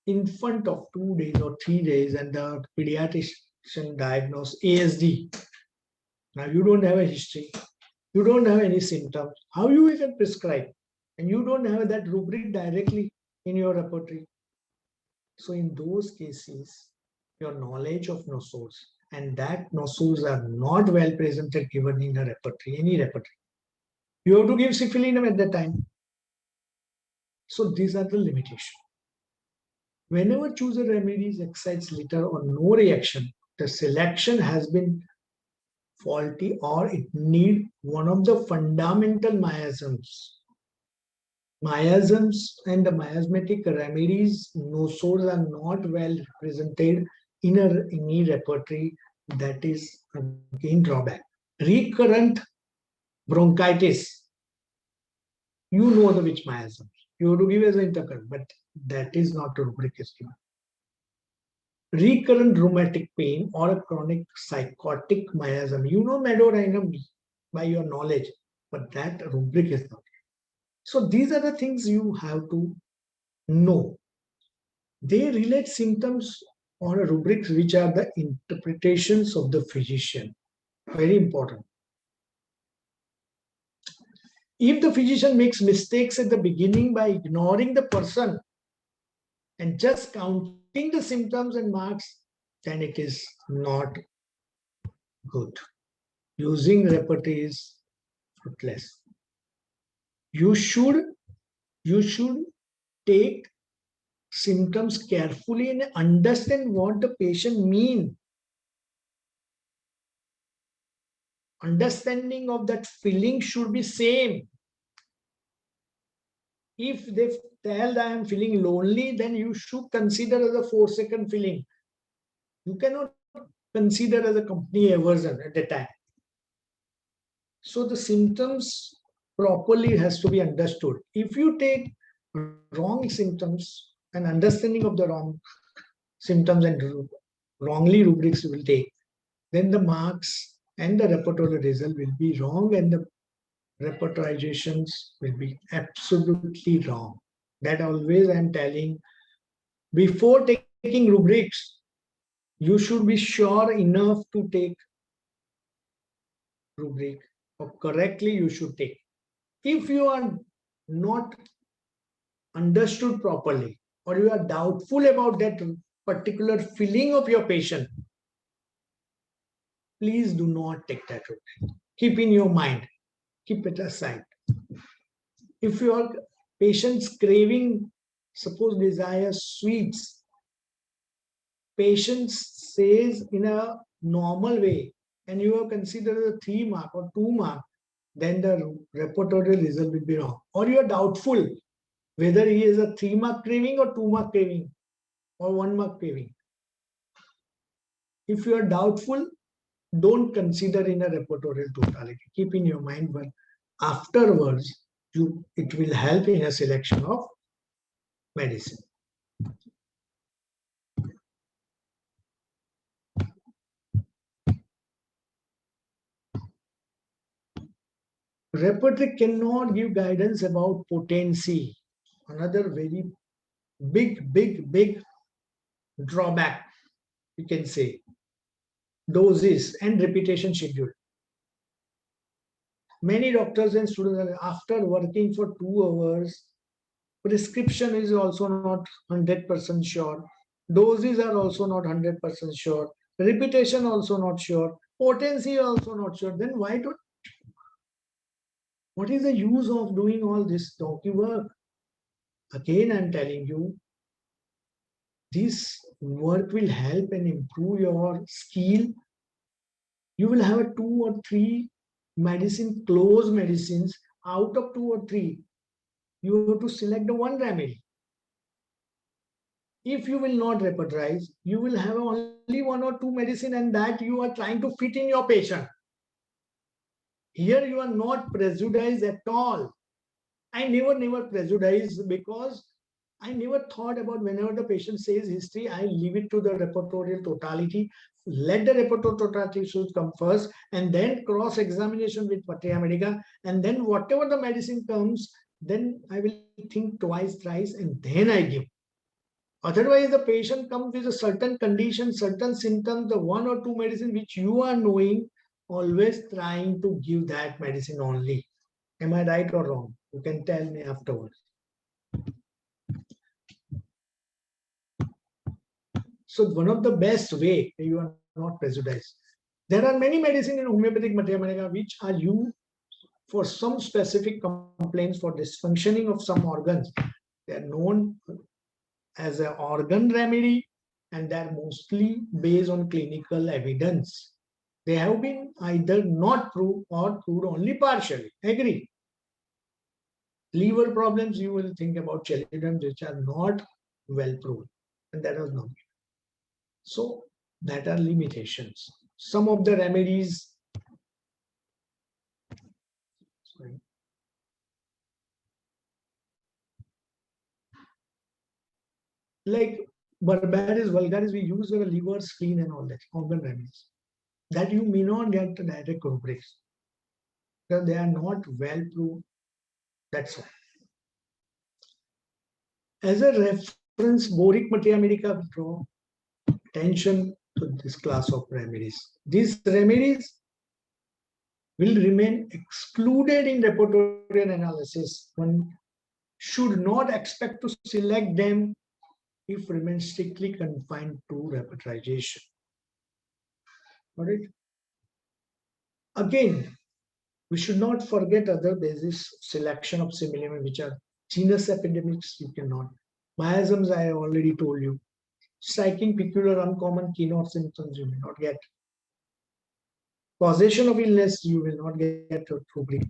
infant of 2 days or 3 days and the pediatrician diagnosed ASD. Now you don't have a history, you don't have any symptoms. How you can prescribe? And you don't have that rubric directly in your repertory. So in those cases, your knowledge of nosodes and that nosodes are not well presented given in a repertory, any repertory. You have to give cifilinum at that time. So these are the limitations. Whenever choose a remedies excites little or no reaction, the selection has been faulty or it need one of the fundamental miasms. Miasms and the miasmatic remedies, nosodes are not well represented in any repertory. That is again drawback. Recurrent bronchitis, you know the which miasms. You have to give as an intercurrent, but that is not a rubric is given. Recurrent rheumatic pain or a chronic psychotic miasm. You know medorinum by your knowledge, but that rubric is not. So these are the things you have to know. They relate symptoms on a rubrics which are the interpretations of the physician. Very important. If the physician makes mistakes at the beginning by ignoring the person and just counting the symptoms and marks, then it is not good. Using repertory is fruitless. You should take symptoms carefully and understand what the patient means. Understanding of that feeling should be same. If they tell that I am feeling lonely, then you should consider as a 4-second feeling. You cannot consider as a company aversion at the time. So the symptoms properly has to be understood. If you take wrong symptoms and understanding of the wrong symptoms and wrongly rubrics you will take, then the marks and the repertory result will be wrong and the repertorizations will be absolutely wrong. That always I am telling. Before taking rubrics, you should be sure enough to take rubric, or correctly you should take. If you are not understood properly, or you are doubtful about that particular feeling of your patient, please do not take that rubric. Keep in your mind, keep it aside. If your patient's craving, suppose desires sweets, patient says in a normal way, and you have considered a 3 mark or 2 mark, then the repertory result will be wrong. Or you are doubtful whether he is a 3 mark craving or 2 mark craving or 1 mark craving. If you are doubtful, don't consider in a repertorial totality. Keep in your mind, but afterwards, it will help in a selection of medicine. Repertory cannot give guidance about potency. Another very big drawback, you can say. Doses and repetition schedule. Many doctors and students, after working for 2 hours, prescription is also not 100% sure. Doses are also not 100% sure. Repetition also not sure. Potency also not sure. Then why don't? What is the use of doing all this donkey work? Again, I'm telling you, this work will help and improve your skill. You will have a 2 or 3 close medicines. Out of 2 or 3, you have to select the one remedy. If you will not repertorize, you will have only 1 or 2 medicine, and that you are trying to fit in your patient. Here you are not prejudiced at all. I never prejudice, because I never thought about, whenever the patient says history, I leave it to the repertorial totality. Let the repertorial totality should come first, and then cross-examination with Materia Medica, and then whatever the medicine comes, then I will think twice, thrice, and then I give. Otherwise, the patient comes with a certain condition, certain symptoms, the 1 or 2 medicine which you are knowing, always trying to give that medicine only. Am I right or wrong? You can tell me afterwards. So one of the best way, you are not prejudiced. There are many medicine in homeopathic Materia Medica which are used for some specific complaints, for dysfunctioning of some organs. They are known as an organ remedy, and they are mostly based on clinical evidence. They have been either not proved or proved only partially. Agree? Liver problems, you will think about chelidons which are not well proved, and that was not. So that are limitations. Some of the remedies, like barbaris vulgaris, we use the liver, spleen, and all that, organ remedies, that you may not get the direct rubrics because they are not well proved. That's why. As a reference, Boric Materia Medica draw attention to this class of remedies. These remedies will remain excluded in repertorial analysis. One should not expect to select them if remain strictly confined to repertorization. Got it? Again, we should not forget other basis selection of similar, which are genus epidemics. You cannot. Miasms, I already told you. Striking peculiar uncommon keynote symptoms, you may not get. Causation of illness, you will not get a rubric.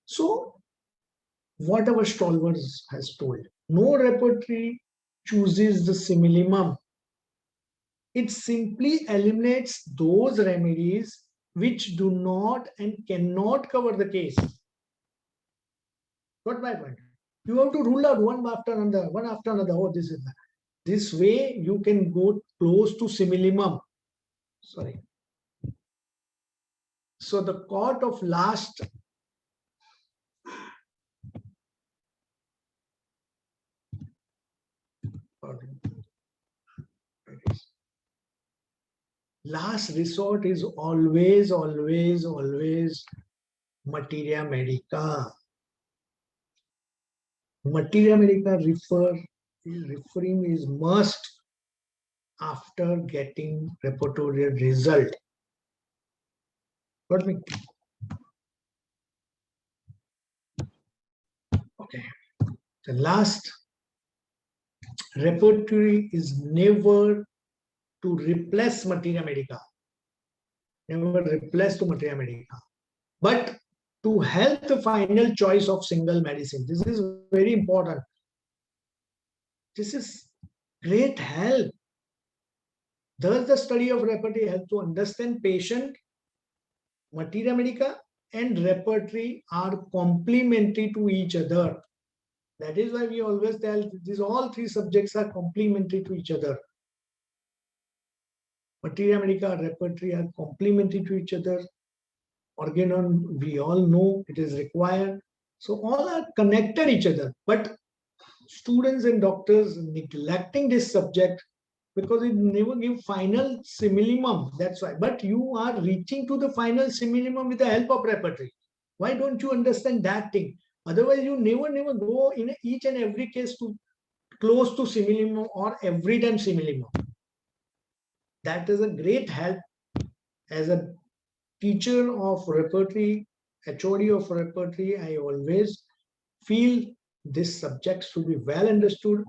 So, what our Stolber's has told, no repertory chooses the similimum. It simply eliminates those remedies which do not and cannot cover the case. Got my point? You have to rule out one after another. Oh, this is that. This way you can go close to similimum. Sorry. So the court of last resort is always Materia Medica. Materia Medica referring is must after getting repertorial result. Got me? Okay. The last, repertory is never to replace Materia Medica. Never replace to Materia Medica. But to help the final choice of single medicine. This is very important. This is great help. Does the study of repertory help to understand patient? Materia Medica and repertory are complementary to each other. That is why we always tell these all 3 subjects are complementary to each other. Materia Medica, repertory are complementary to each other. organon, we all know it is required. So all are connected each other, but students and doctors neglecting this subject because it never give final simillimum. That's why. But you are reaching to the final simillimum with the help of repertory. Why don't you understand that thing? Otherwise, you never go in each and every case to close to simillimum or every time simillimum. That is a great help as a teacher of repertory, HOD of repertory. I always feel this subject should be well understood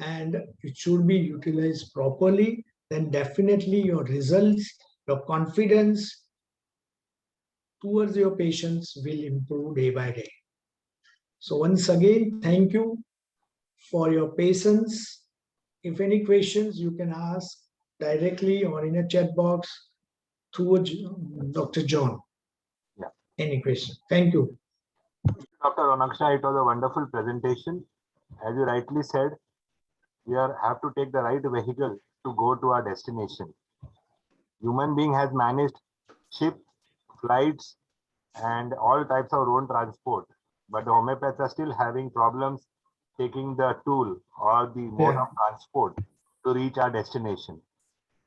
and it should be utilized properly. Then definitely your results, your confidence towards your patients will improve day by day. So once again, thank you for your patience. If any questions, you can ask directly or in a chat box through Dr. John. Yeah. Any question? Thank you. Dr. Ronaksha, it was a wonderful presentation. As you rightly said, we have to take the right vehicle to go to our destination. Human being has managed ship, flights, and all types of road transport, but the homeopaths are still having problems taking the tool or the mode of transport to reach our destination.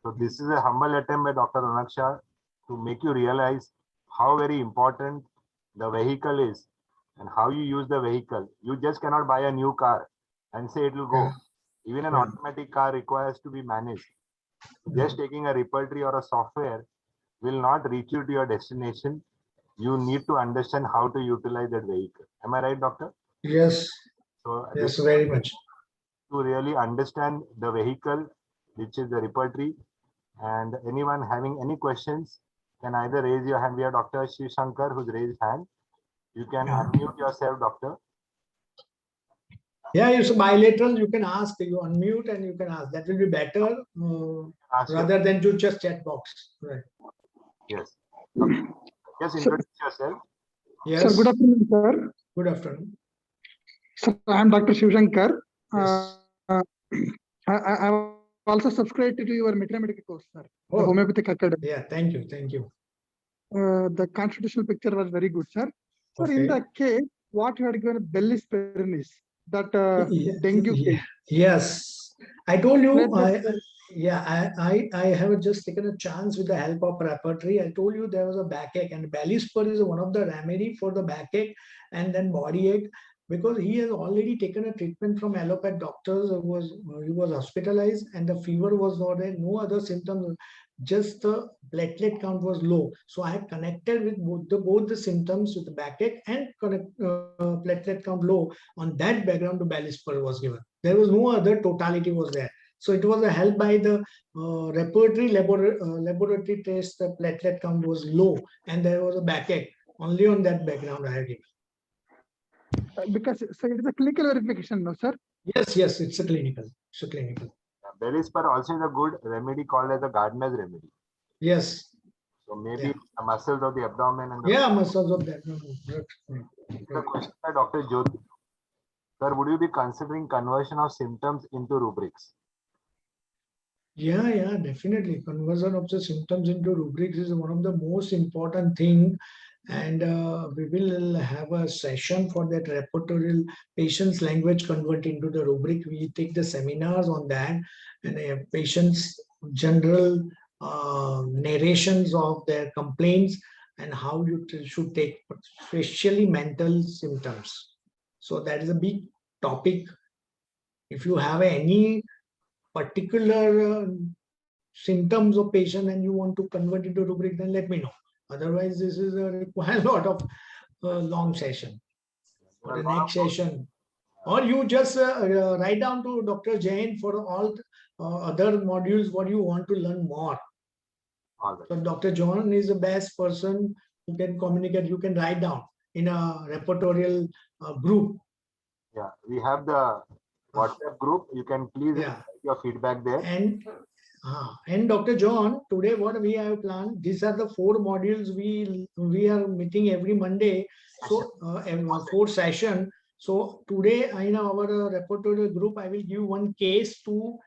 So this is a humble attempt by Dr. Ronaksha to make you realize how very important the vehicle is and how you use the vehicle. You just cannot buy a new car and say it will go. Even an automatic car requires to be managed. Just taking a repertory or a software will not reach you to your destination. You need to understand how to utilize that vehicle. Am I right, doctor? Yes. So yes, very much. To really understand the vehicle, which is the repertory, and anyone having any questions can either raise your hand. We have Dr. Shiv Shankar who's raised hand. You can unmute yourself, doctor. Yeah, it's bilateral. You can ask, you unmute and you can ask. That will be better rather than to just chat box. Right. Yes. Yes, introduce yourself. Yes. Sir, good afternoon, sir. Good afternoon. Sir, I am Dr. Shiv Shankar. Yes. I also subscribed to your medical course, sir. The Homeopathic Academy. Yeah, thank you. Thank you. The constitutional picture was very good, sir. Sir, in the case, what you had given Bellis perennis, that dengue case. Yes. I told you, I have just taken a chance with the help of repertory. I told you there was a backache, and Bellispur is one of the remedy for the backache and then body ache, because he has already taken a treatment from allopath doctors. He was hospitalized and the fever was not there, no other symptoms, just the platelet count was low. So I had connected with both the symptoms with the backache and platelet count low. On that background, the Bellispur was given. There was no other totality was there. So it was a help by the repertory laboratory test. The platelet count was low and there was a backache. Only on that background I had given. Because so it is a clinical verification, no, sir? Yes, it's a clinical. It's a clinical. Bellispur also is a good remedy called as a gardener's remedy. Yes. So maybe the muscles of the abdomen and muscles of that. The question by Dr. Jyoti. Sir, would you be considering conversion of symptoms into rubrics? Yeah, definitely. Conversion of the symptoms into rubrics is one of the most important thing. And we will have a session for that repertorial patient's language convert into the rubric. We take the seminars on that, and patients' general narrations of their complaints and how you should take, especially mental symptoms. So that is a big topic. If you have any particular symptoms of patient and you want to convert into rubric, then let me know. Otherwise, this is require a lot of long session for the next session. Or you just write down to Dr. Jain for all other modules what you want to learn more. So Dr. John is the best person who can communicate. You can write down in a repertorial group. Yeah, we have the WhatsApp group. You can please write your feedback there. And Dr. John, today what we have planned, these are the 4 modules we are meeting every Monday. So 4 session. So today in our repertorial group, I will give one case to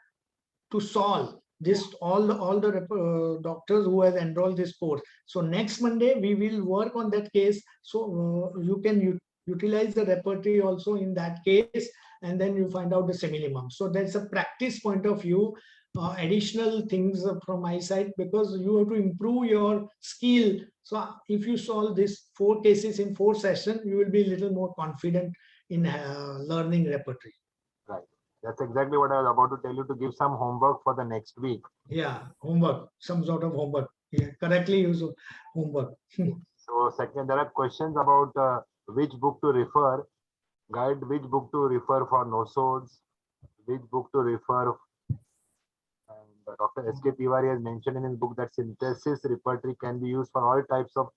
solve. this all the doctors who has enrolled this course. So next Monday we will work on that case. So you can utilize the repertory also in that case, and then you find out the similimum. So that's a practice point of view, additional things from my side, because you have to improve your skill. So if you solve these 4 cases in 4 sessions, you will be a little more confident in learning repertory. Right. That's exactly what I was about to tell you, to give some homework for the next week. Yeah, homework, some sort of homework. Yeah, correctly use homework. So second, there are questions about which book to refer, guide which book to refer for nosodes, which book to refer. And Dr. S.K. Tiwari has mentioned in his book that synthesis repertory can be used for all types of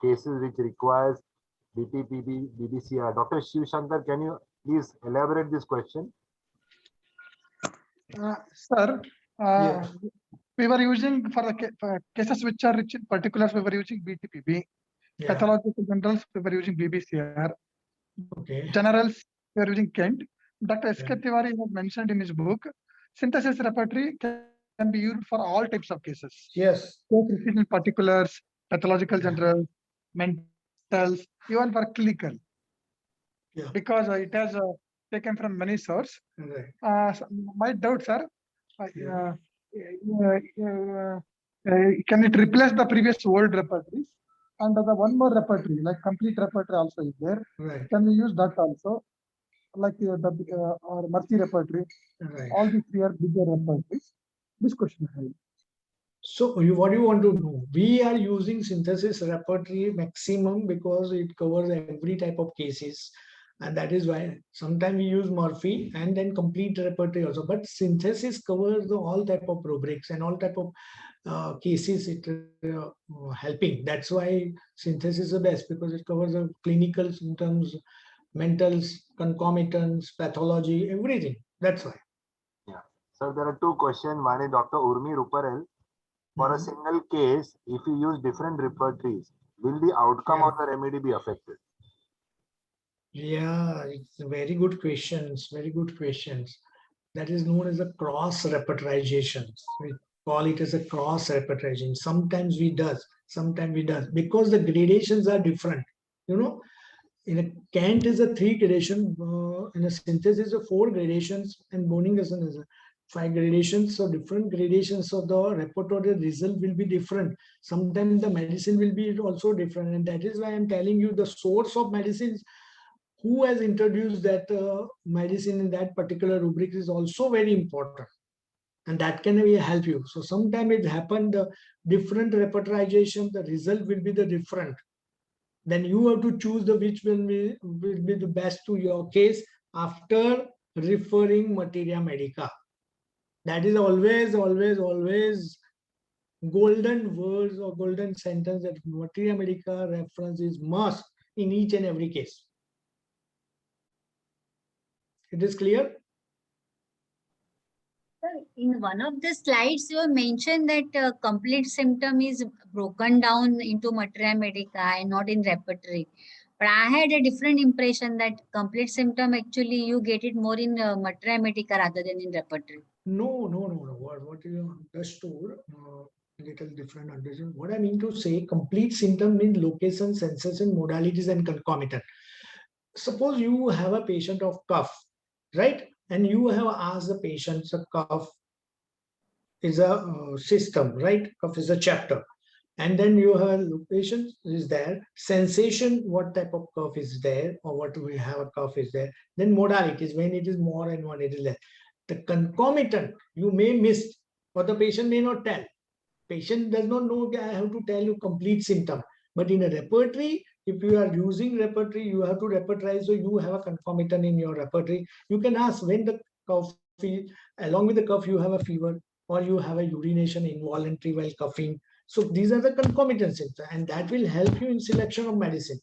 cases which requires BPPB, BBCR. Dr. Shiv Shankar, can you please elaborate this question? Sir, Yeah. we were using for the for cases which are rich in particulars, we were using BTPB. Yeah. Pathological generals, we were using BBCR. Okay. Generals, we are using Kent. Dr. S.K. Yeah. Tiwari has mentioned in his book, synthesis repertory can be used for all types of cases. Yes. In particulars, pathological Yeah. generals, mentals, even for clinical. Yeah. Because it has taken from many sources. Right. So my doubt, sir, Yeah. can it replace the previous old repertories? And the one more repertory, like complete repertory also is there. Right. Can we use that also? Like the or Mercy repertory? Right. All these 3 are bigger repertories. This question I have. So what do you want to know? We are using synthesis repertory maximum because it covers every type of cases. And that is why sometimes we use Murphy and then complete repertory also. But synthesis covers all type of rubrics and all type of cases it helping. That's why synthesis is the best, because it covers the clinical symptoms, mentals, concomitants, pathology, everything. That's why. Yeah. So there are 2 questions. One is Dr. Urmi Ruparel. For a single case, if you use different repertories, will the outcome of the remedy be affected? Yeah, it's very good questions. Very good questions. That is known as a cross repertorization. We call it as a cross repertorization. Sometimes we does, sometimes we does, because the gradations are different. You know, in a Kant is a 3 gradation, in a synthesis of 4 gradations, and Boningerson is a 5 gradations. So different gradations of the repertory result will be different. Sometimes the medicine will be also different, and that is why I'm telling you the source of medicines, who has introduced that medicine in that particular rubric, is also very important, and that can really help you. So sometimes it happened, the different repertorization, the result will be the different. Then you have to choose the which will be the best to your case after referring materia medica. That is always golden words or golden sentence, that materia medica reference is must in each and every case. It is clear? In one of the slides, you mentioned that complete symptom is broken down into materia medica and not in repertory. But I had a different impression that complete symptom, actually you get it more in materia medica rather than in repertory. No. What you understood, little different understanding. What I mean to say, complete symptom means location, sensation, modalities, and concomitant. Suppose you have a patient of cough, right? And you have asked the patient, so cough is a system, right? Cough is a chapter. And then you have location is there, sensation, what type of cough is there, or what we have a cough is there. Then modalities, when it is more and when it is less. The concomitant you may miss, or the patient may not tell. Patient does not know, I have to tell you complete symptom. But in a repertory, if you are using repertory, you have to repertorize, so you have a concomitant in your repertory. You can ask when the cough, along with the cough, you have a fever, or you have a urination involuntary while coughing. So these are the concomitant symptoms, and that will help you in selection of medicine.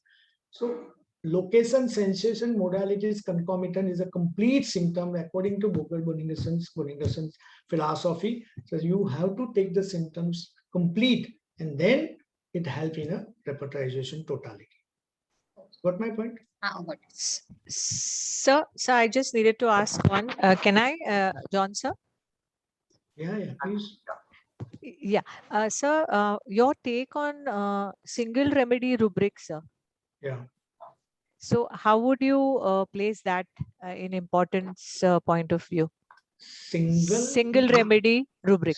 So location, sensation, modalities, concomitant is a complete symptom according to Boningerson's philosophy. So you have to take the symptoms complete, and then it helps in a repertorization totality. Got my point? Sir, I just needed to ask one. Can I, John, sir? Yeah, please. Yeah, sir, your take on single remedy rubric, sir. Yeah. So how would you place that in importance point of view? Single remedy rubric.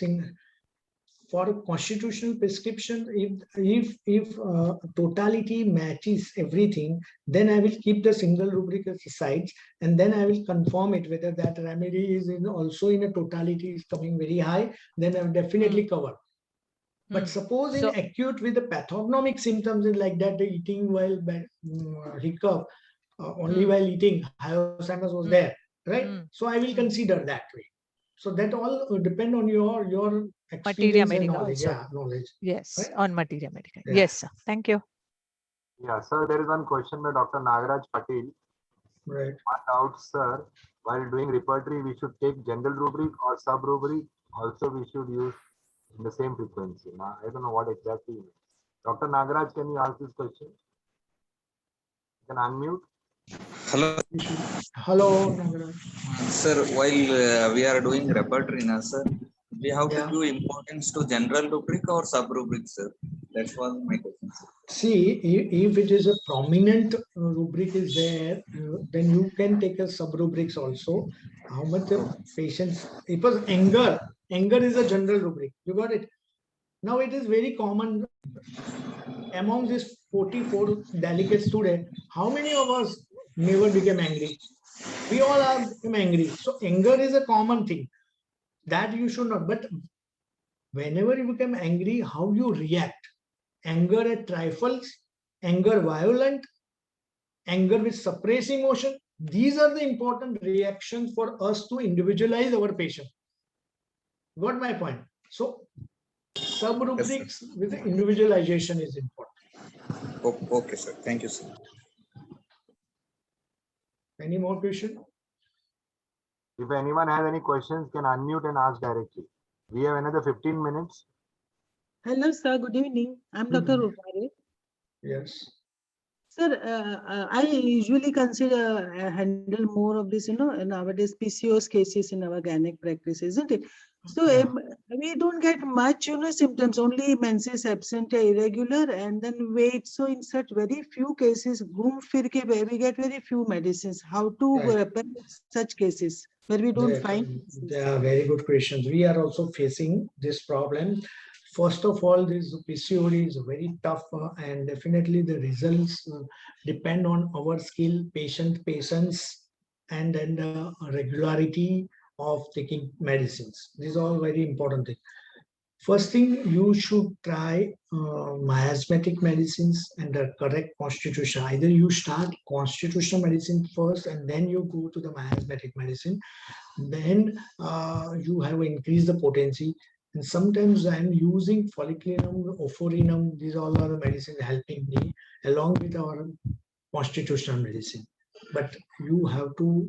For a constitutional prescription, if totality matches everything, then I will keep the single rubric aside, and then I will confirm it whether that remedy is also in a totality is coming very high, then I will definitely cover. But suppose in acute with the pathognomic symptoms is like that, the eating while hiccup, only while eating, Alzheimer's was there, right? So I will consider that way. So that all depend on your experience and knowledge. Yeah, knowledge. Yes, right? on Materia Medica. Yeah. Yes, sir. Thank you. Yeah, sir, there is one question by Dr. Nagaraj Patel. Right. One doubt, sir. While doing repertory, we should take general rubric or sub rubric. Also, we should use in the same frequency. Now, I don't know what exactly. Dr. Nagaraj, can you ask this question? You can unmute. Hello. Hello, Nagaraj. Sir, while we are doing repertory now, sir, we have Yeah. to give importance to general rubric or sub rubric, sir. That's was my question, sir. See, if it is a prominent rubric is there, then you can take a sub rubrics also. How much the patients, because anger is a general rubric. You got it. Now it is very common among these 44 delegates today. How many of us never became angry? We all are angry. So anger is a common thing that you should not. But whenever you become angry, how you react? Anger at trifles, anger violent, anger with suppressed emotion. These are the important reactions for us to individualize our patient. Got my point? So sub-rubrics with individualization is important. Okay, sir. Thank you, sir. Any more questions? If anyone has any questions, can unmute and ask directly. We have another 15 minutes. Hello, sir. Good evening. I'm Dr. Rupare. Yes. Sir, I usually consider handle more of this, nowadays PCOS cases in our gynec practice, isn't it? So we don't get much, symptoms, only menses absent, irregular, and then weight. So in such very few cases, we get very few medicines. How to repair such cases where we don't find? They are very good questions. We are also facing this problem. First of all, this PCOD is very tough, and definitely the results depend on our skill, patience, and then the regularity of taking medicines. These are all very important things. First thing, you should try miasmatic medicines and the correct constitution. Either you start constitutional medicine first and then you go to the miasmatic medicine. Then you have increased the potency. And sometimes I'm using folliculinum, oforinum. These all are the medicines helping me along with our constitutional medicine. But you have to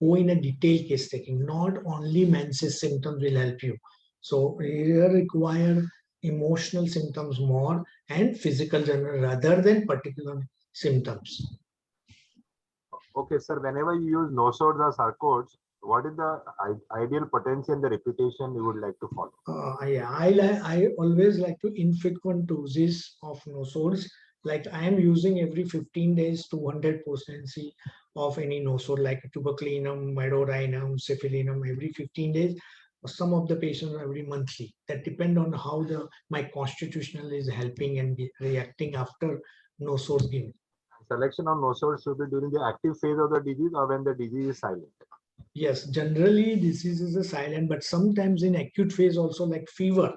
go in a detailed case taking. Not only menses symptoms will help you. So you require emotional symptoms more and physical general rather than particular symptoms. Okay, sir. Whenever you use NoSORDS or Sarcodes, what is the ideal potency and the reputation you would like to follow? I always like to infrequent doses of NoSORDS. Like I am using every 15 days 200 potency of any NoSORD like tuberculinum, medorinum, cefilinum every 15 days. Some of the patients every monthly. That depend on how my constitutional is helping and reacting after NoSORDS given. Selection of NoSORDS should be during the active phase of the disease or when the disease is silent. Yes, generally disease is a silent, but sometimes in acute phase also like fever.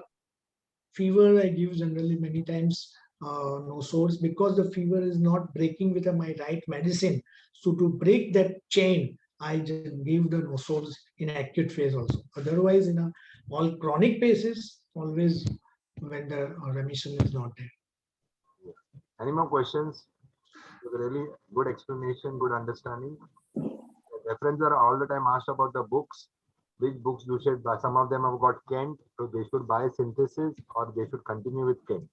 Fever I give generally many times NoSORDS because the fever is not breaking with my right medicine. So to break that chain, I just give the NoSORDS in acute phase also. Otherwise, in all chronic cases, always when the remission is not there. Any more questions? Really good explanation, good understanding. References are all the time asked about the books. Which books you should buy? Some of them have got Kent, so they should buy Synthesis or they should continue with Kent.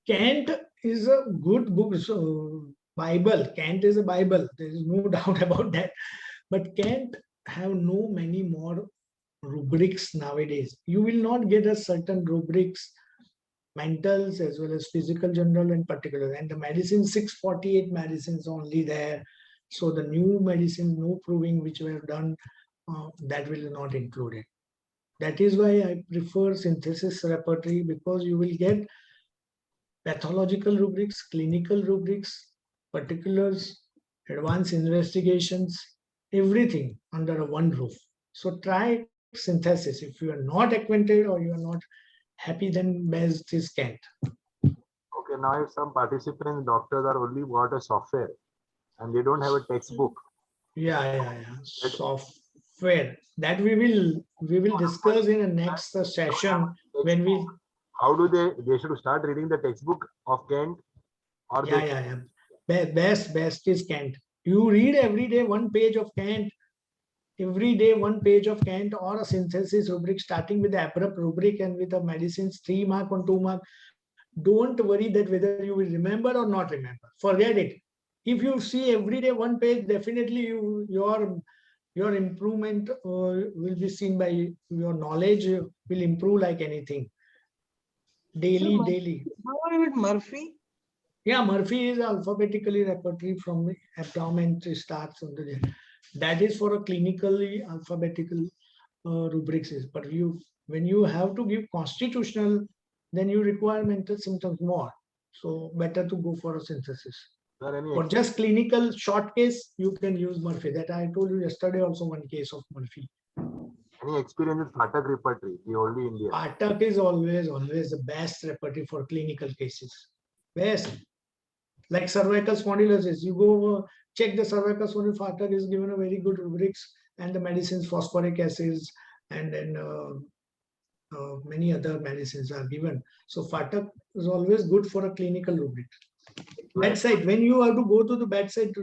Kent is a good book. So Bible, Kent is a Bible. There is no doubt about that. But Kent have many more rubrics nowadays. You will not get a certain rubrics, mentals as well as physical general in particular. And the medicine 648 medicines only there. So the new medicine, no proving which were done, that will not include it. That is why I prefer synthesis repertory, because you will get pathological rubrics, clinical rubrics, particulars, advanced investigations, everything under one roof. So try synthesis. If you are not acquainted or you are not happy, then best is Kent. Okay, now if some participants, doctors are only got a software and they don't have a textbook. Yeah. Software that we will discuss in the next session when we. How do they should start reading the textbook of Kent? Or Yeah. Best is Kent. You read every day one page of Kent. Every day one page of Kent or a synthesis rubric, starting with the abrupt rubric and with the medicines 3 mark or 2 mark. Don't worry that whether you will remember or not remember. Forget it. If you see every day one page, definitely your improvement will be seen by your knowledge will improve like anything. Daily. How about Murphy? Yeah, Murphy is alphabetically repertory from abdomen to starts on the. That is for a clinically alphabetical rubrics. But when you have to give constitutional, then you require mental symptoms more. So better to go for a synthesis. For just clinical short case, you can use Murphy. That I told you yesterday also one case of Murphy. Any experience with Phatak repertory, the only Indian? Phatak is always the best repertory for clinical cases. Best. Like cervical spondylosis, you go check the cervical spondylosis. Phatak is given a very good rubrics and the medicines, phosphoric acids, and then many other medicines are given. So Phatak is always good for a clinical rubric. Bedside, when you have to go to the bedside,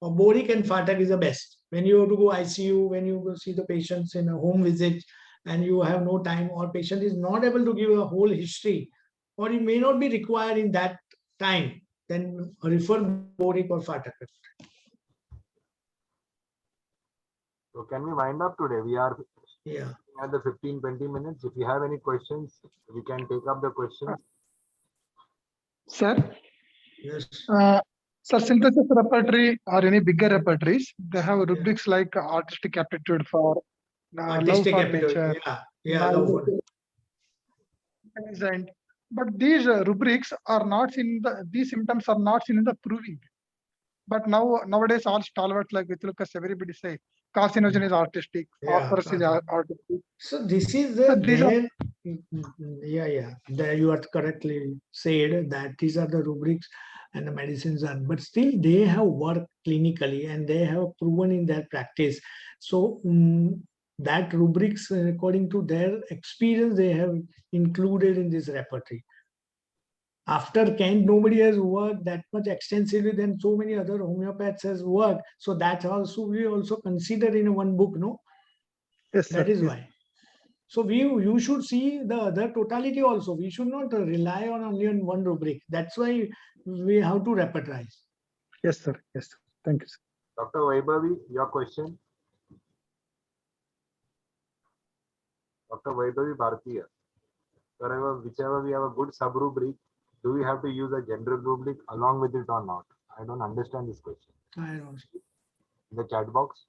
Boric and Phatak is the best. When you have to go ICU, when you go see the patients in a home visit and you have no time, or patient is not able to give a whole history, or it may not be required in that time, then refer Boric or Phatak. So can we wind up today? We are at the 15-20 minutes. If you have any questions, we can take up the questions. Sir? Yes. Sir, synthesis repertory or any bigger repertories, they have rubrics like artistic aptitude for artistic love for aptitude. nature. Love for nature. But these rubrics are not seen these symptoms are not seen in the proving. But nowadays all stalwarts like Vitulkas, everybody say carcinogen is artistic, phosphorus is artistic. So this is the you are correctly said that these are the rubrics and the medicines are, but still they have worked clinically and they have proven in their practice. So that rubrics, according to their experience, they have included in this repertory. After Kent, nobody has worked that much extensively than so many other homeopaths has worked. So that also we also consider in one book, no? Yes, that is why. So you should see the other totality also. We should not rely on only on one rubric. That's why we have to repertorize. Yes, sir. Yes, sir. Thank you, sir. Dr. Vaibhavi, your question. Dr. Vaibhavi Bhartiya. Wherever, whichever we have a good sub-rubric, do we have to use a general rubric along with it or not? I don't understand this question. I don't see. In the chat box?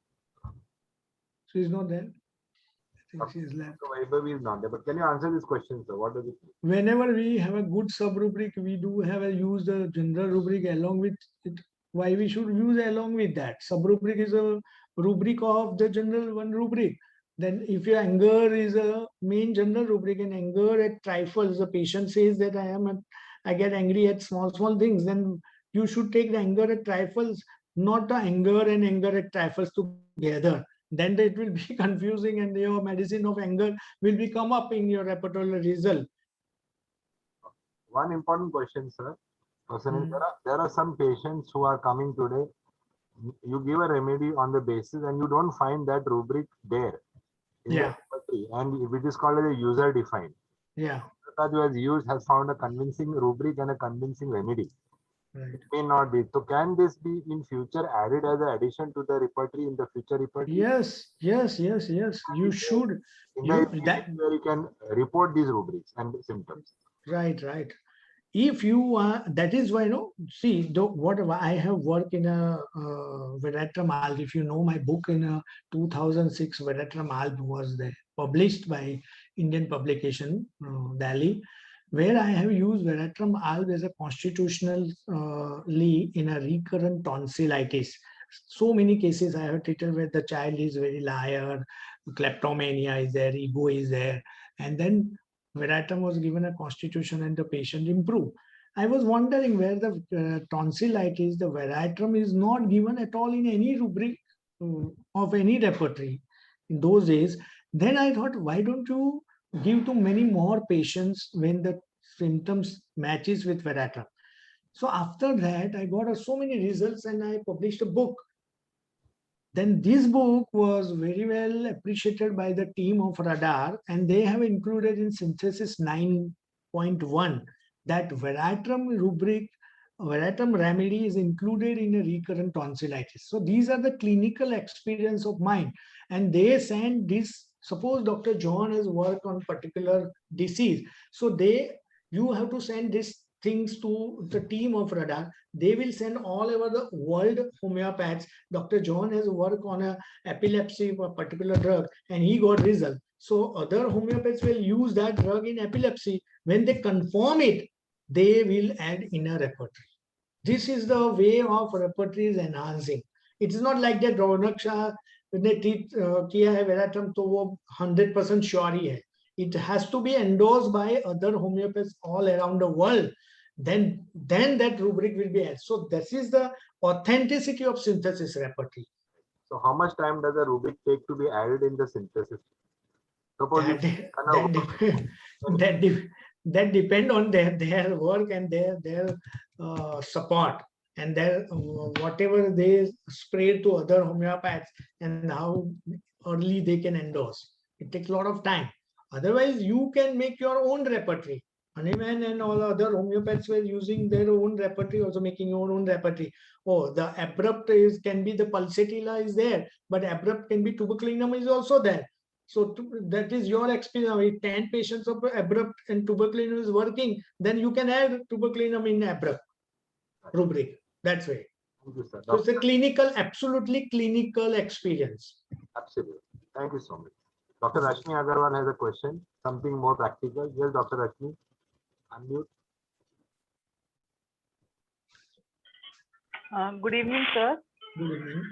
She is not there. I think she is left. Dr. Vaibhavi is not there. But can you answer this question, sir? What does it mean? Whenever we have a good sub-rubric, we do have use the general rubric along with it. Why we should use along with that? Sub-rubric is a rubric of the general one rubric. Then if your anger is a main general rubric and anger at trifles, the patient says that I get angry at small things, then you should take the anger at trifles, not the anger and anger at trifles together. Then it will be confusing and your medicine of anger will come up in your repertoire result. One important question, sir. There are some patients who are coming today. You give a remedy on the basis and you don't find that rubric there. And it is called as a user defined. Yeah. Who has found a convincing rubric and a convincing remedy. Right. May not be. So can this be in future added as an addition to the repertory in the future repertory? Yes, yes, yes, yes. You should. In You the that where you can report these rubrics and symptoms. right, right. If you are, that is why, see, whatever I have worked in a Veratrum Alb. If you know my book in 2006, Veratrum Alb was there, published by Indian publication, Delhi, where I have used Veratrum Alb as a constitutionally in a recurrent tonsillitis. So many cases I have treated where the child is very liar, kleptomania is there, ego is there, and then Veratrum was given a constitution and the patient improved. I was wondering where the tonsillitis, the Veratrum is not given at all in any rubric of any repertory in those days. Then I thought, why don't you give to many more patients when the symptoms matches with Veratrum? So after that, I got so many results and I published a book. Then this book was very well appreciated by the team of Radar, and they have included in synthesis 9.1 that Veratrum rubric, Veratrum remedy is included in a recurrent tonsillitis. So these are the clinical experience of mine, and they send this. Suppose Dr. John has worked on particular disease, so you have to send this things to the team of Radar. They will send all over the world homeopaths. Dr. John has worked on a epilepsy for a particular drug and he got result. So other homeopaths will use that drug in epilepsy. When they confirm it, they will add in a repertory. This is the way of repertory is enhancing. It is not like that Ronak Shah ने treat किया है Veratrum तो वो 100% sure ही है. It has to be endorsed by other homeopaths all around the world. Then that rubric will be added. So this is the authenticity of synthesis repertory. So how much time does a rubric take to be added in the synthesis? Suppose that depend on their work and their support and their whatever they spread to other homeopaths and how early they can endorse. It takes a lot of time. Otherwise, you can make your own repertory. Hahnemann and all other homeopaths were using their own repertory, also making your own repertory. Oh, the abrupt can be the pulsatilla is there, but abrupt can be tuberculinum is also there. So that is your experience. If 10 patients of abrupt and tuberculinum is working, then you can add tuberculinum in abrupt rubric. That's way. Thank you, sir. So it's a clinical, absolutely clinical experience. Absolutely. Thank you so much. Dr. Rashmi Agarwal has a question, something more practical. Yes, Dr. Rashmi, unmute. Good evening, sir. Good evening.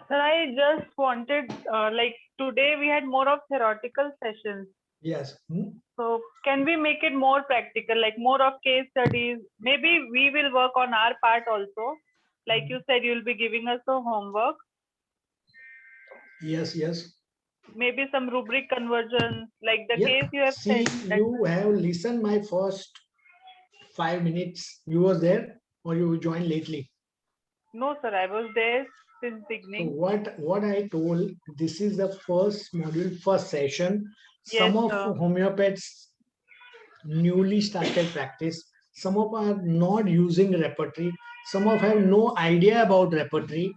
Sir, I just wanted, like today we had more of theoretical sessions. Yes. So can we make it more practical, like more of case studies? Maybe we will work on our part also. Like you said, you'll be giving us the homework. Yes, yes. Maybe some rubric conversions, like the case you have said. You have listened my first 5 minutes. You were there or you joined lately? No, sir, I was there since beginning. So what I told, this is the first module, first session. Yes, some of sir. Homeopaths newly started practice. Some of are not using repertory. Some of have no idea about repertory.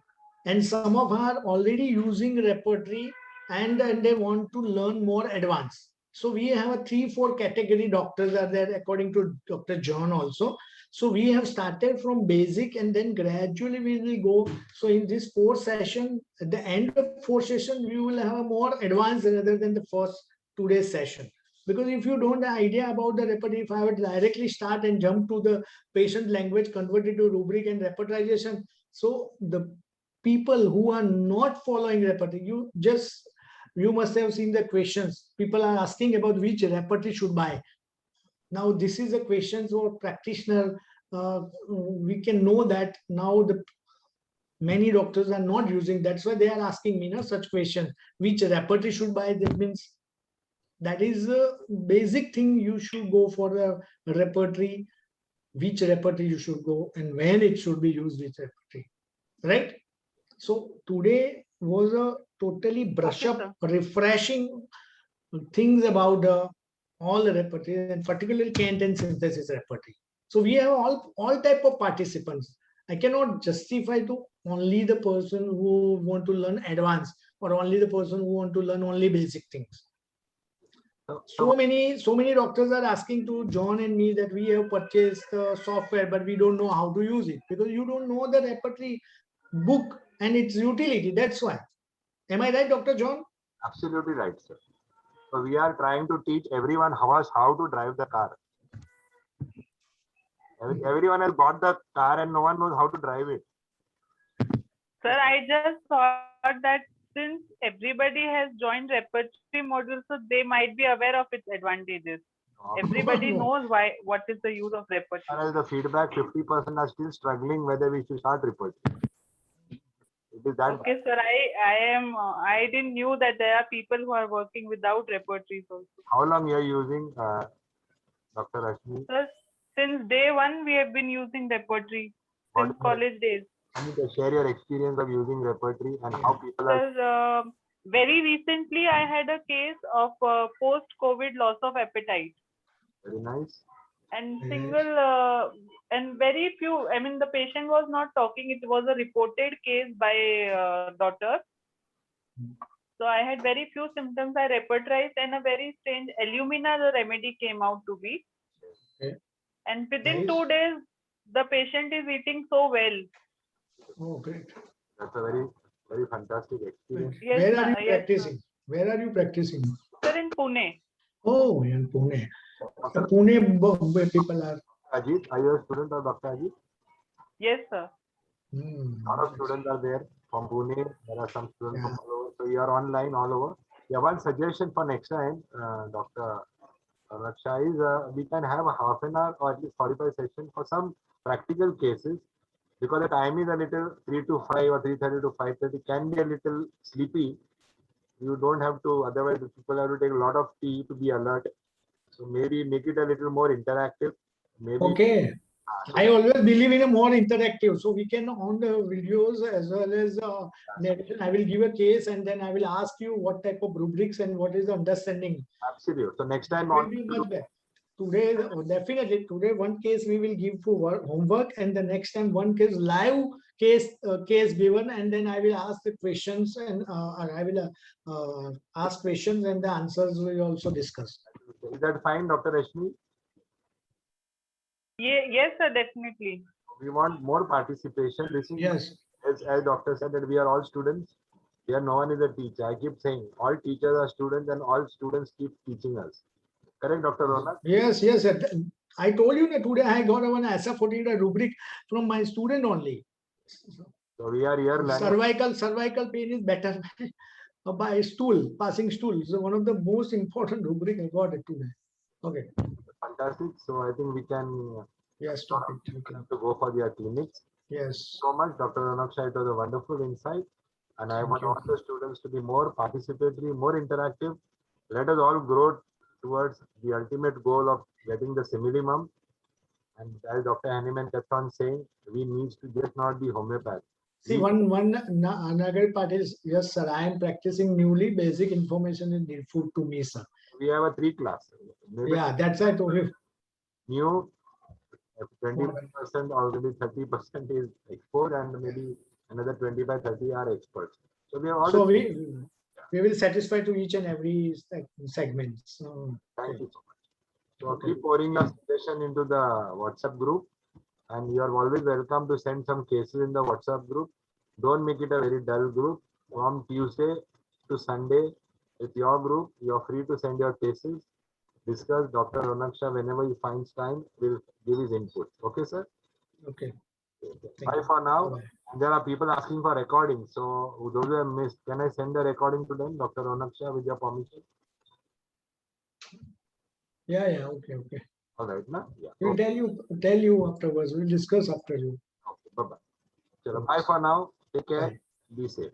And some of are already using repertory and they want to learn more advanced. So we have a 3-4 category doctors are there according to Dr. John also. So we have started from basic and then gradually we will go. So in this 4 session, at the end of 4 session, we will have a more advanced rather than the first 2 days session. Because if you don't have idea about the repertory, if I would directly start and jump to the patient language, convert it to rubric and repertorization. So the people who are not following repertory, you must have seen the questions. People are asking about which repertory should buy. Now this is a question for practitioner. We can know that now many doctors are not using. That's why they are asking me such questions. Which repertory should buy? That means that is a basic thing. You should go for the repertory. Which repertory you should go and when it should be used. Which repertory, right? So today was a totally brush up, refreshing things about all the repertory and particularly Kent and synthesis repertory. So we have all type of participants. I cannot justify to only the person who want to learn advanced or only the person who want to learn only basic things. So many doctors are asking to John and me that we have purchased the software, but we don't know how to use it because you don't know the repertory book and its utility. That's why. Am I right, Dr. John? Absolutely right, sir. So we are trying to teach everyone how to drive the car. Everyone has bought the car and no one knows how to drive it. Sir, I just thought that since everybody has joined repertory module, so they might be aware of its advantages. Everybody knows what is the use of repertory. As the feedback, 50% are still struggling whether we should start repertory. It is that. Okay, sir. I didn't knew that there are people who are working without repertories also. How long you are using, Dr. Rashmi? Sir, since day one, we have been using repertory since college days. Can you share your experience of using repertory and how people are? Sir, very recently, I had a case of post-COVID loss of appetite. Very nice. And and very few, I mean, the patient was not talking. It was a reported case by daughter. So I had very few symptoms. I repertorized and a very strange Illumina, the remedy came out to be. Okay. And within 2 days, the patient is eating so well. Oh, great. That's a very, very fantastic experience. Yes, Where are you yes, practicing? Where are you practicing? sir, in Pune. Oh, in Pune. Pune people are. Ajit, are you a student of Dr. Ajit? Yes, sir. A lot of students are there from Pune. There are some students from all over. So you are online all over. Yeah, one suggestion for next time, Dr. Raksha, is we can have a half an hour or at least 45 sessions for some practical cases, because the time is a little 3 to 5 or 3:30 to 5:30 can be a little sleepy. You don't have to, otherwise people have to take a lot of tea to be alert. So maybe make it a little more interactive. Maybe. Okay. I always believe in a more interactive. So we can on the videos as well as narration, I will give a case and then I will ask you what type of rubrics and what is the understanding. Absolutely. So next time on today, definitely today one case we will give for homework and the next time one case live case given, and then I will ask the questions and I will ask questions and the answers we also discuss. Is that fine, Dr. Rashmi? Yeah, yes, sir, definitely. We want more participation. This is, yes, as doctor said, that we are all students. Here no one is a teacher. I keep saying all teachers are students and all students keep teaching us. Correct, Dr. Ronak? Yes, yes. I told you that today I got one SF-14 rubric from my student only. So we are here learning. Cervical pain is better by stool, passing stool. So one of the most important rubric I got it today. Okay. Fantastic. So I think we can stop it. To go for their clinics. Yes. So much, Dr. Ronaksha. It was a wonderful insight. And I want all the students to be more participatory, more interactive. Let us all grow towards the ultimate goal of getting the simillimum. And as Dr. Hanneman kept on saying, we need to just not be homeopath. See, another part is, yes, sir, I am practicing newly. Basic information is needful to me, sir. We have a 3 class. Maybe yeah, that's why I told you. New 25% or maybe 30% is expert, and maybe another 25-30 are experts. So we have all. So we will satisfy to each and every segment. So thank you so much. So keep pouring your suggestion into the WhatsApp group, and you are always welcome to send some cases in the WhatsApp group. Don't make it a very dull group. From Tuesday to Sunday, with your group, you are free to send your cases. Discuss. Dr. Ronaksha, whenever he finds time, will give his input. Okay, sir? Okay. Bye for now. Bye. There are people asking for recording. So those who have missed, can I send the recording to them, Dr. Ronaksha, with your permission? Yeah, yeah. Okay, okay. All right, na? Yeah. We'll tell you afterwards. We'll discuss after you. Okay, bye-bye. Bye for now. Take care. Bye. Be safe.